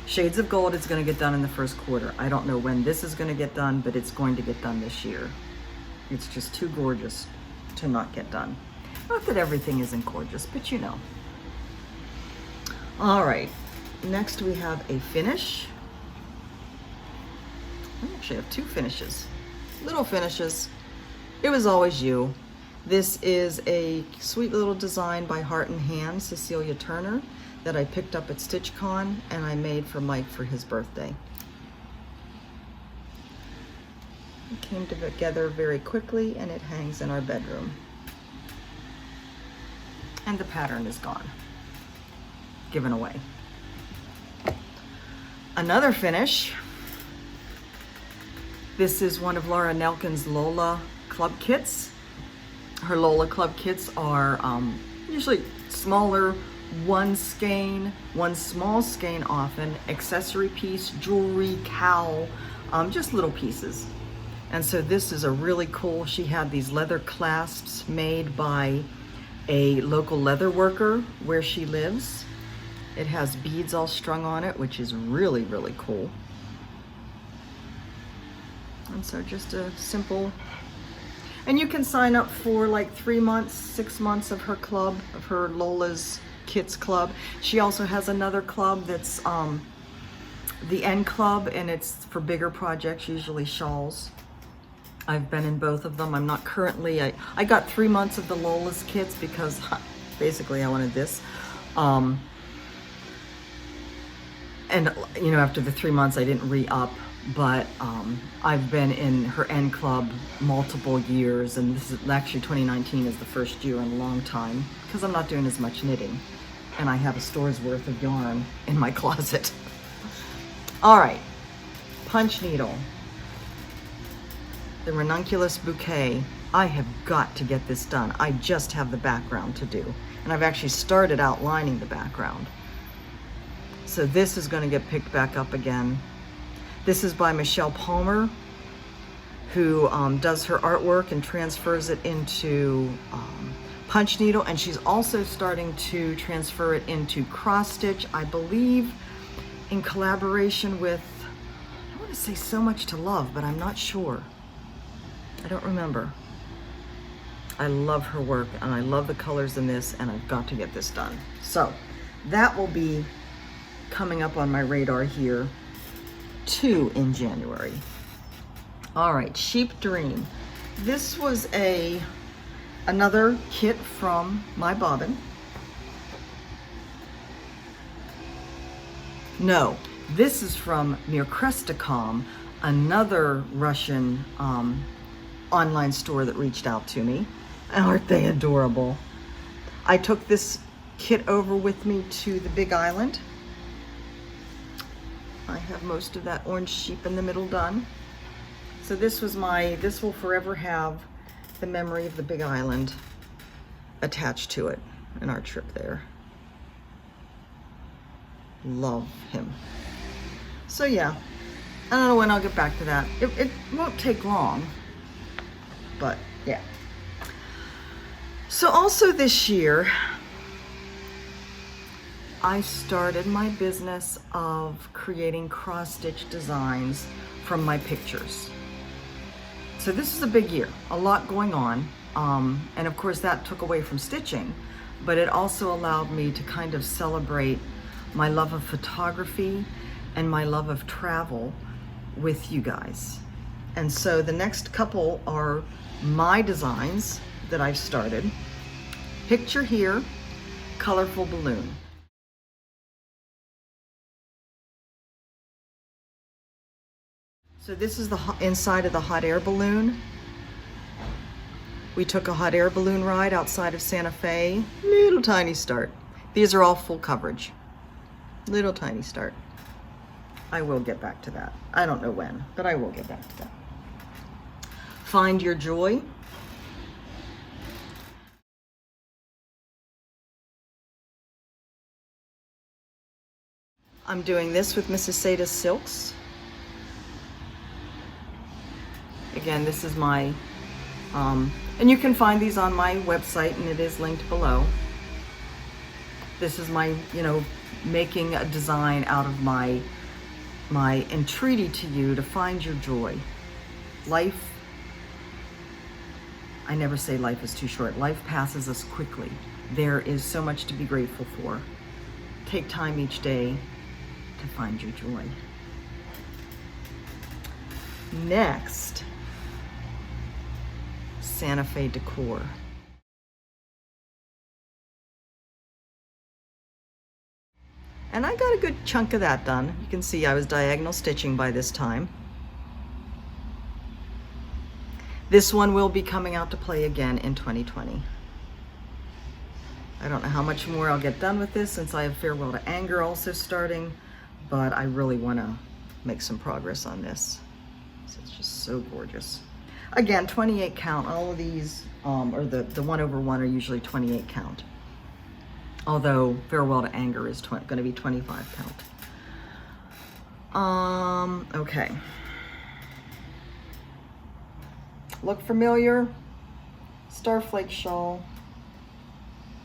Shades of Gold is going to get done in the first quarter. I don't know when this is going to get done, but it's going to get done this year. It's just too gorgeous to not get done. Not that everything isn't gorgeous, but you know. All right, next we have a finish. I actually have 2 finishes, little finishes. It Was Always You. This is a sweet little design by Heart and Hand, Cecilia Turner, that I picked up at StitchCon and I made for Mike for his birthday. It came together very quickly, and it hangs in our bedroom. And the pattern is gone, given away. Another finish. This is one of Laura Elkins' Lola club kits. Her Lola club kits are usually smaller, one skein, one small skein often, accessory piece, jewelry, cowl, just little pieces. And so this is a really cool, she had these leather clasps made by a local leather worker where she lives. It has beads all strung on it, which is really, really cool. And so just a simple, and you can sign up for like 3 months, 6 months of her club, of her Lola's Kits Club. She also has another club that's the N Club, and it's for bigger projects, usually shawls. I've been in both of them. I'm not currently, I got 3 months of the Lola's kits because basically I wanted this. And you know, after the 3 months I didn't re-up, but I've been in her N Club multiple years, and this is actually 2019 is the first year in a long time because I'm not doing as much knitting, and I have a store's worth of yarn in my closet. All right, punch needle. The Ranunculus Bouquet. I have got to get this done. I just have the background to do, and I've actually started outlining the background. So this is going to get picked back up again. This is by Michelle Palmer, who does her artwork and transfers it into punch needle, and she's also starting to transfer it into cross stitch, I believe, in collaboration with, I want to say So Much to Love, but I'm not sure. I don't remember. I love her work, and I love the colors in this, and I've got to get this done. So that will be coming up on my radar here too in January. All right, Sheep Dream. This was another kit from my bobbin. No, this is from Mirkresticom, another Russian online store that reached out to me. Aren't they adorable? I took this kit over with me to the Big Island. I have most of that orange sheep in the middle done. So this will forever have the memory of the Big Island attached to it in our trip there. Love him. So yeah, I don't know when I'll get back to that. It won't take long, but yeah. So also this year, I started my business of creating cross-stitch designs from my pictures. So this is a big year, a lot going on. And of course that took away from stitching, but it also allowed me to kind of celebrate my love of photography and my love of travel with you guys. And so the next couple are my designs that I've started. Picture here, colorful balloon. So this is the inside of the hot air balloon. We took a hot air balloon ride outside of Santa Fe. Little tiny start. These are all full coverage. Little tiny start. I will get back to that. I don't know when, but I will get back to that. Find Your Joy. I'm doing this with Mrs. Sada's silks. Again, this is my, and you can find these on my website, and it is linked below. This is my, making a design out of my entreaty to you to find your joy. Life, I never say life is too short. Life passes us quickly. There is so much to be grateful for. Take time each day to find your joy. Next, Santa Fe decor. And I got a good chunk of that done. You can see I was diagonal stitching by this time. This one will be coming out to play again in 2020. I don't know how much more I'll get done with this since I have Farewell to Anger also starting, but I really want to make some progress on this. So it's just so gorgeous. Again, 28 count. All of these, or the 1/1 are usually 28 count. Although Farewell to Anger is going to be 25 count. Okay. Look familiar? Starflake shawl.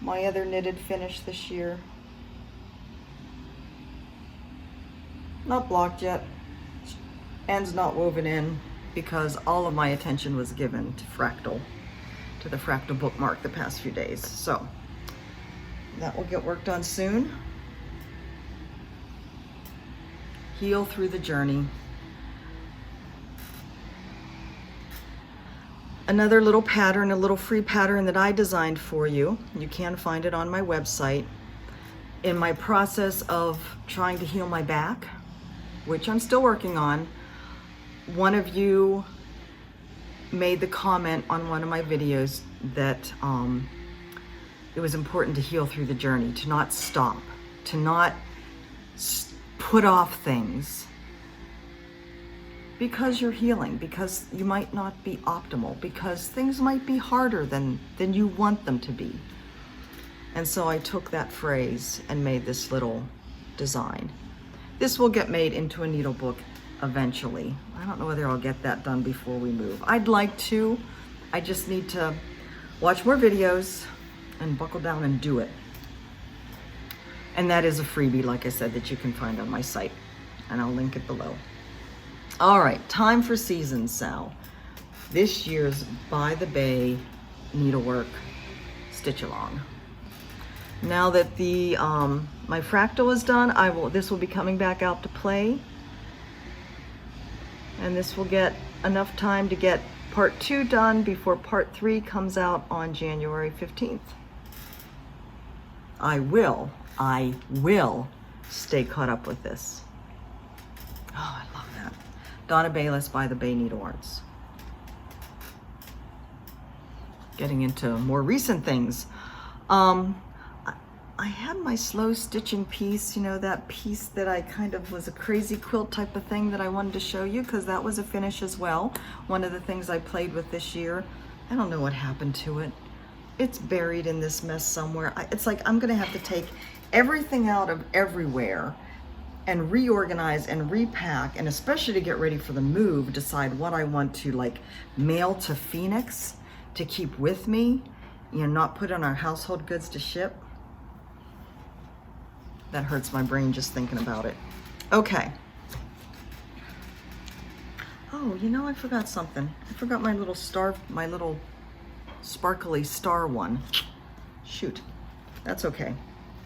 My other knitted finish this year. Not blocked yet. End's not woven in because all of my attention was given to Fractal, to the Fractal Bookmark the past few days. So that will get worked on soon. Heal through the journey. Another little pattern, a little free pattern that I designed for you. You can find it on my website. In my process of trying to heal my back, which I'm still working on, one of you made the comment on one of my videos that it was important to heal through the journey, to not stop, to not put off things because you're healing, because you might not be optimal, because things might be harder than you want them to be. And so I took that phrase and made this little design. This will get made into a needle book eventually. I don't know whether I'll get that done before we move. I'd like to. I just need to watch more videos and buckle down and do it. And that is a freebie, like I said, that you can find on my site, and I'll link it below. All right, time for seasons, Sal. This year's By the Bay needlework stitch along. Now that the my fractal is done, this will be coming back out to play, and this will get enough time to get part 2 done before part 3 comes out on January 15th. I will stay caught up with this. Oh, I love that. Donna Bayless By the Bay Needle Arts. Getting into more recent things. I had my slow stitching piece, you know, that piece that I kind of was a crazy quilt type of thing that I wanted to show you because that was a finish as well. One of the things I played with this year. I don't know what happened to it. It's buried in this mess somewhere. It's like I'm gonna have to take everything out of everywhere and reorganize and repack, and especially to get ready for the move, decide what I want to like mail to Phoenix to keep with me, you know, not put on our household goods to ship. That hurts my brain just thinking about it. Okay. Oh, you know, I forgot something. I forgot my little star, my little sparkly star one. Shoot, that's okay.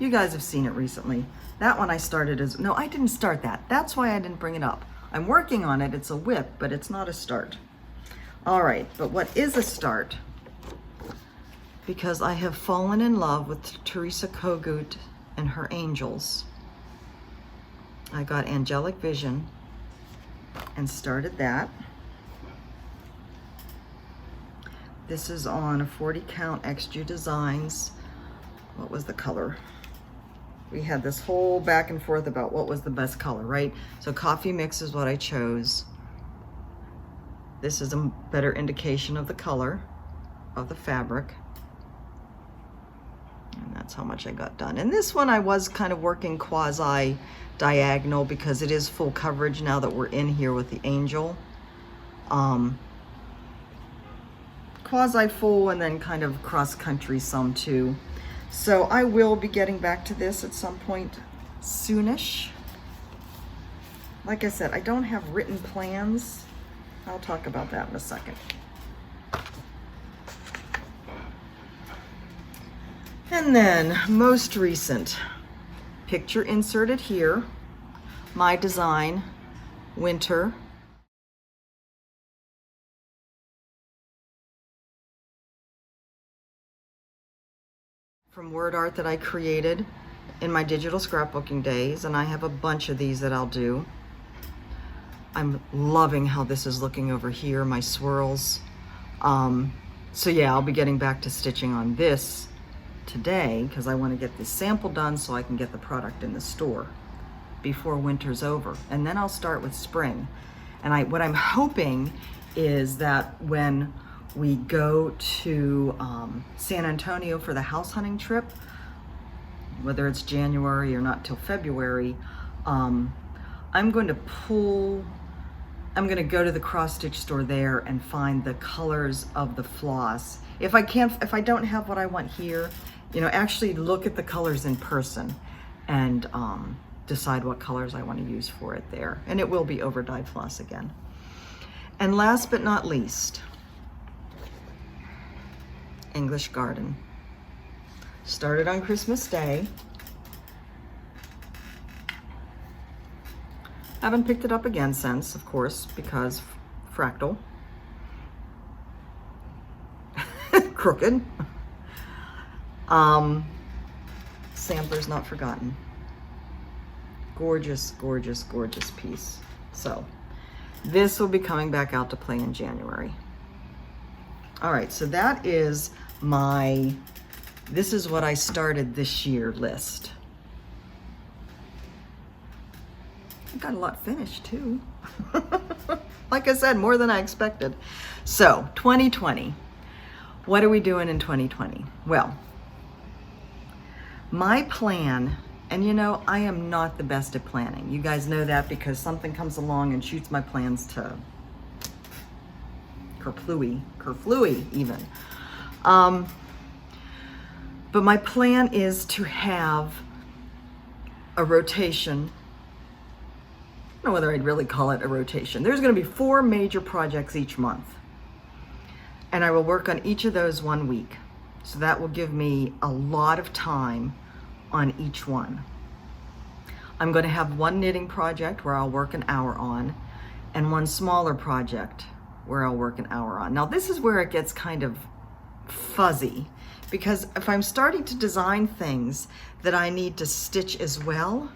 You guys have seen it recently. That one I started as, no, I didn't start that. That's why I didn't bring it up. I'm working on it. It's a whip, but it's not a start. All right, but what is a start? Because I have fallen in love with Teresa Kogut and her angels. I got Angelic Vision and started that. This is on a 40 count XG Designs. What was the color? We had this whole back and forth about what was the best color, right? So Coffee Mix is what I chose. This is a better indication of the color of the fabric. And that's how much I got done. And this one I was kind of working quasi diagonal because it is full coverage now that we're in here with the angel. Quasi full and then kind of cross country some too. So I will be getting back to this at some point soonish. Like I said, I don't have written plans. I'll talk about that in a second. And then most recent, picture inserted here, my design, winter. From word art that I created in my digital scrapbooking days, and I have a bunch of these that I'll do. I'm loving how this is looking over here, my swirls So yeah, I'll be getting back to stitching on this today because I want to get this sample done so I can get the product in the store before winter's over. And then I'll start with spring. And what I'm hoping is that when we go to San Antonio for the house hunting trip, whether it's January or not till February, I'm going to go to the cross stitch store there and find the colors of the floss. If I don't have what I want here, you know, actually look at the colors in person and decide what colors I want to use for it there. And it will be over dyed floss again. And last but not least, English Garden. Started on Christmas Day. Haven't picked it up again since, of course, because Fractal. Crooked. Sampler's Not Forgotten. Gorgeous, gorgeous, gorgeous piece. So this will be coming back out to play in January. All right, so that is this is what I started this year list. I got a lot finished too. Like I said, more than I expected. So 2020, what are we doing in 2020? Well, my plan, and you know, I am not the best at planning. You guys know that because something comes along and shoots my plans to kerflooey even. But my plan is to have a rotation. I don't know whether I'd really call it a rotation. There's going to be 4 major projects each month. And I will work on each of those 1 week. So that will give me a lot of time on each one. I'm going to have 1 knitting project where I'll work an hour on, and 1 smaller project where I'll work an hour on. Now this is where it gets kind of fuzzy, because if I'm starting to design things that I need to stitch as well,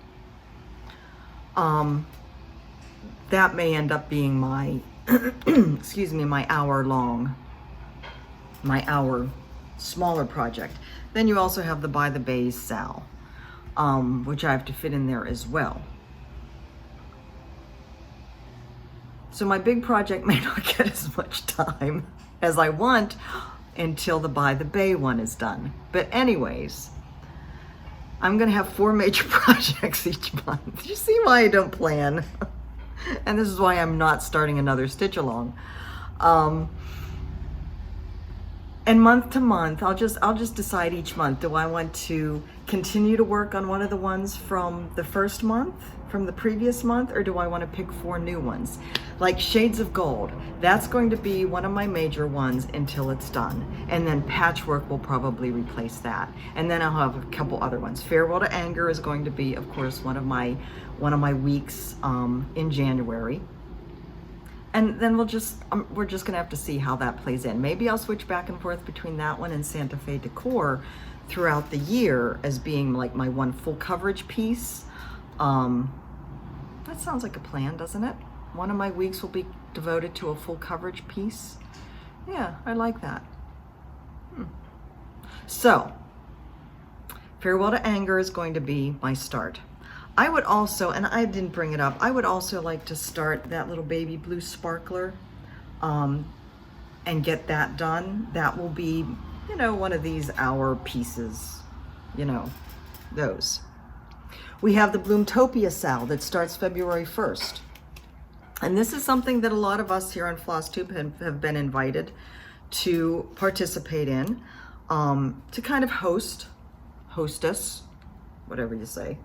that may end up being my, excuse me, my hour smaller project. Then you also have the By the Bays Sal, which I have to fit in there as well. So my big project may not get as much time as I want until the By the Bay one is done. But anyways, I'm gonna have 4 major projects each month. You see why I don't plan? And this is why I'm not starting another stitch along. And month to month, I'll just decide each month, do I want to continue to work on one of the ones from the first month, from the previous month, or do I want to pick 4 new ones? Like Shades of Gold, that's going to be one of my major ones until it's done. And then Patchwork will probably replace that. And then I'll have a couple other ones. Farewell to Anger is going to be, of course, one of my weeks in January. And then we're just gonna have to see how that plays in. Maybe I'll switch back and forth between that one and Santa Fe Decor throughout the year as being like my 1 full coverage piece. That sounds like a plan, doesn't it? One of my weeks will be devoted to a full coverage piece. Yeah, I like that. So, Farewell to Anger is going to be my start. I would also, and I didn't bring it up, I would also like to start that little baby blue sparkler and get that done. That will be, you know, one of these hour pieces, you know, those. We have the Bloomtopia Sal that starts February 1st. And this is something that a lot of us here on FlossTube have been invited to participate in, to kind of host us, whatever you say.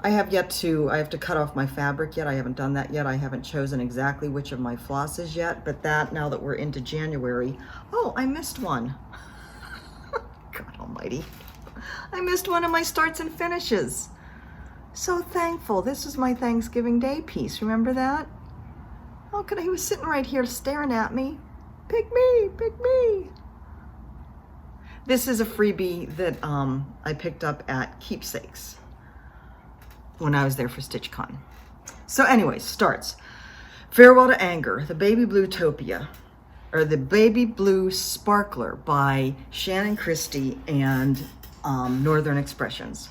I have to cut off my fabric yet. I haven't done that yet. I haven't chosen exactly which of my flosses yet, but that, now that we're into January, oh, I missed one. God almighty. I missed one of my starts and finishes. So thankful. This was my Thanksgiving Day piece. Remember that? Oh, he was sitting right here staring at me. Pick me, pick me. This is a freebie that I picked up at Keepsakes when I was there for StitchCon. So anyways, starts. Farewell to Anger, the Baby Bluetopia. or the Baby Blue Sparkler by Shannon Christie and Northern Expressions.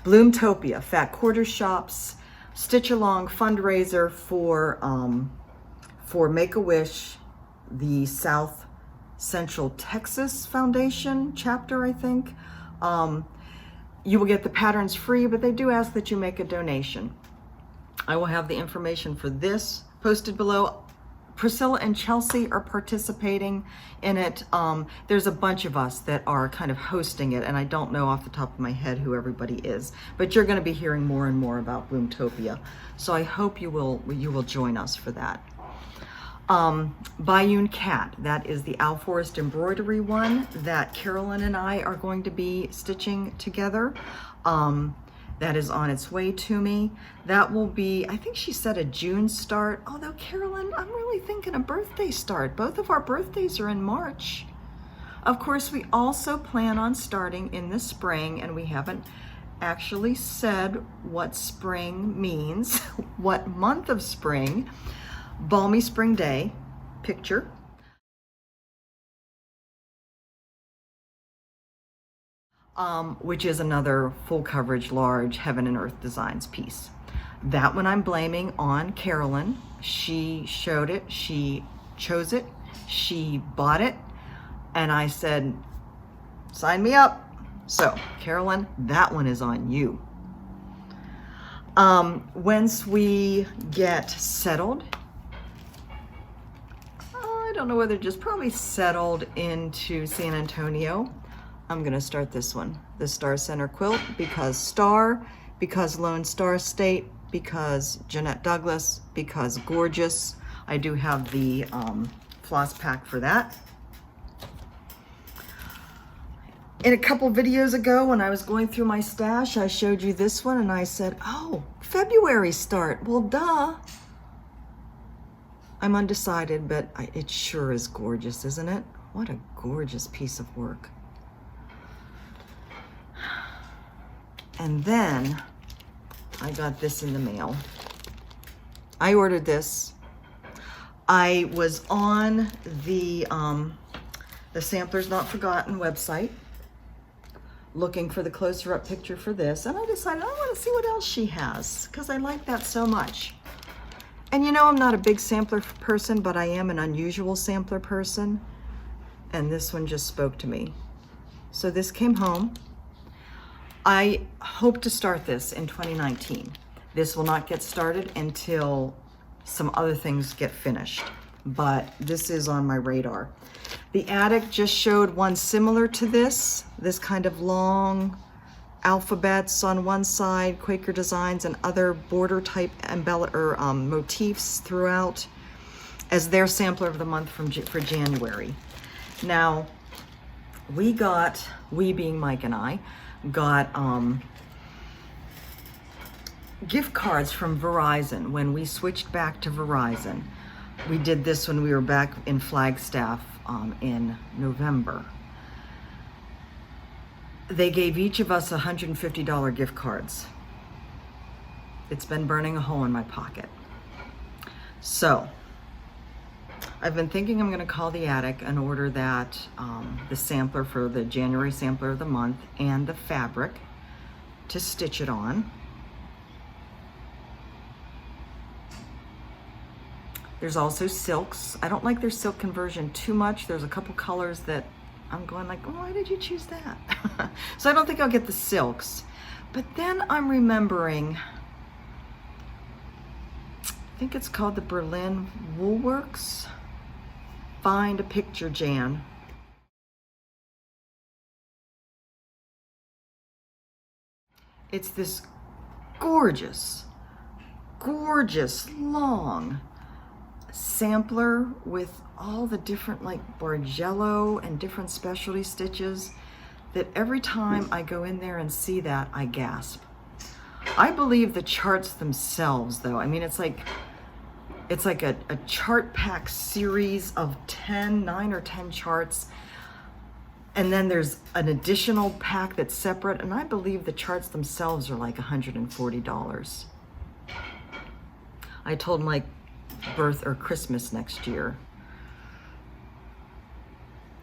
Bloomtopia, Fat Quarter Shops, Stitch Along fundraiser for Make-A-Wish, the South Central Texas Foundation chapter, I think. You will get the patterns free, but they do ask that you make a donation. I will have the information for this posted below. Priscilla and Chelsea are participating in it. There's a bunch of us that are kind of hosting it, and I don't know off the top of my head who everybody is, but you're going to be hearing more and more about Bloomtopia. So I hope you will join us for that. Bayou Cat, that is the Owl Forest embroidery one that Carolyn and I are going to be stitching together. That is on its way to me. That will be, I think she said a June start, although Carolyn, I'm really thinking a birthday start. Both of our birthdays are in March. Of course, we also plan on starting in the spring, and we haven't actually said what spring means, what month of spring. Balmy Spring Day picture. Which is another full coverage, large Heaven and Earth Designs piece. That one I'm blaming on Carolyn. She showed it, she chose it, she bought it, and I said, sign me up. So Carolyn, that one is on you. Once we get settled, I don't know whether just probably settled into San Antonio, I'm gonna start this one, the Star Center quilt, because Star, because Lone Star State, because Jeanette Douglas, because gorgeous. I do have the floss pack for that. In a couple videos ago when I was going through my stash, I showed you this one and I said, oh, February start. Well, duh. I'm undecided, but it sure is gorgeous, isn't it? What a gorgeous piece of work. And then I got this in the mail. I ordered this. I was on the Samplers Not Forgotten website looking for the closer up picture for this, and I decided I want to see what else she has because I like that so much. And you know, I'm not a big sampler person, but I am an unusual sampler person, and this one just spoke to me. So this came home. I hope to start this in 2019. This will not get started until some other things get finished, but this is on my radar. The Attic just showed one similar to this kind of long alphabets on one side, Quaker designs and other border type motifs throughout as their sampler of the month for January. Now, we being Mike and I, got gift cards from Verizon when we switched back to Verizon. We did this when we were back in Flagstaff in November. They gave each of us $150 gift cards. It's been burning a hole in my pocket. So I've been thinking I'm going to call the Attic and order that, the sampler for the January sampler of the month and the fabric to stitch it on. There's also silks. I don't like their silk conversion too much. There's a couple colors that I'm going like, oh, why did you choose that? So I don't think I'll get the silks. But then I'm remembering, I think it's called the Berlin Woolworks. Find a picture, Jan. It's this gorgeous, gorgeous long sampler with all the different like Bargello and different specialty stitches that every time I go in there and see that, I gasp. I believe the charts themselves though, I mean, it's like a chart pack series of 9 or 10 charts. And then there's an additional pack that's separate. And I believe the charts themselves are like $140. I told Mike birth or Christmas next year.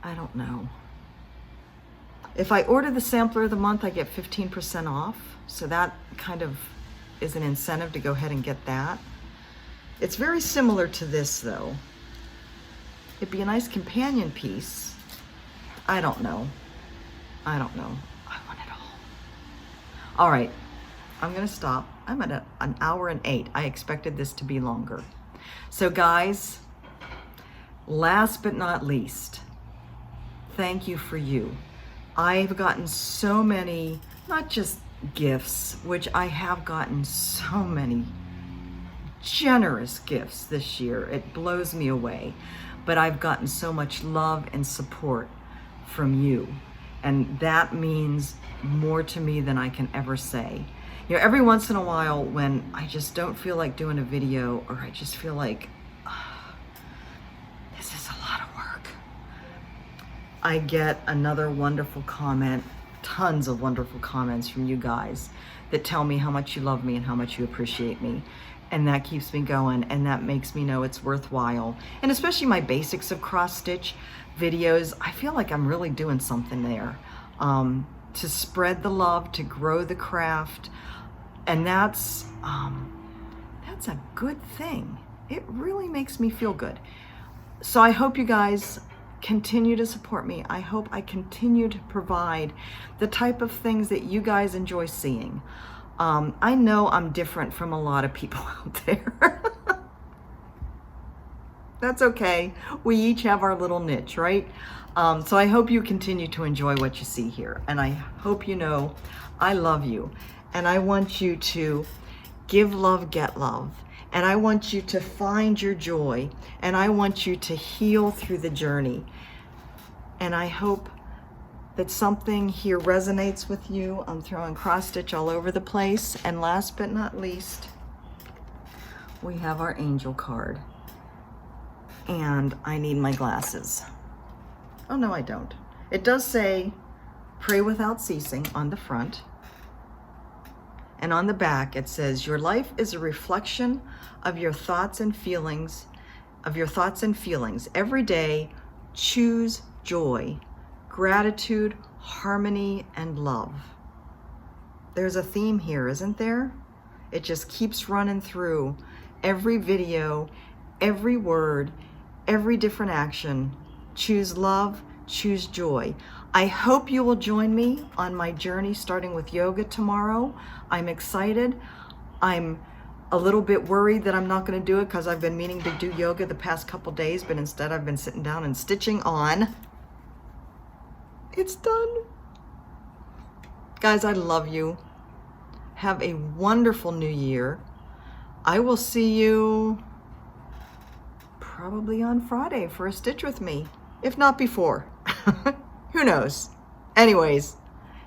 I don't know. If I order the sampler of the month, I get 15% off. So that kind of is an incentive to go ahead and get that. It's very similar to this though. It'd be a nice companion piece. I don't know. I don't know. I want it all. All right, I'm gonna stop. I'm at an hour and 8. I expected this to be longer. So guys, last but not least, thank you for you. I've gotten so many, not just gifts, which I have gotten so many generous gifts this year. It blows me away. But I've gotten so much love and support from you. And that means more to me than I can ever say. You know, every once in a while when I just don't feel like doing a video, or I just feel like, this is a lot of work, I get another wonderful comment, tons of wonderful comments from you guys that tell me how much you love me and how much you appreciate me. And that keeps me going, and that makes me know it's worthwhile. And especially my basics of cross stitch videos, I feel like I'm really doing something there to spread the love, to grow the craft. And that's a good thing. It really makes me feel good. So I hope you guys continue to support me. I hope I continue to provide the type of things that you guys enjoy seeing. I know I'm different from a lot of people out there. That's okay. We each have our little niche, right? So I hope you continue to enjoy what you see here. And I hope you know I love you. And I want you to give love, get love. And I want you to find your joy. And I want you to heal through the journey. And I hope that something here resonates with you. I'm throwing cross stitch all over the place. And last but not least, we have our angel card. And I need my glasses. Oh no, I don't. It does say, pray without ceasing on the front. And on the back, it says, your life is a reflection of your thoughts and feelings, Every day, choose joy, gratitude, harmony, and love. There's a theme here, isn't there? It just keeps running through every video, every word, every different action. Choose love, choose joy. I hope you will join me on my journey starting with yoga tomorrow. I'm excited. I'm a little bit worried that I'm not going to do it because I've been meaning to do yoga the past couple days, but instead I've been sitting down and stitching on. It's done. Guys, I love you. Have a wonderful new year. I will see you probably on Friday for a stitch with me, if not before. Who knows? Anyways,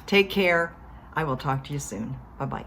take care. I will talk to you soon. Bye-bye.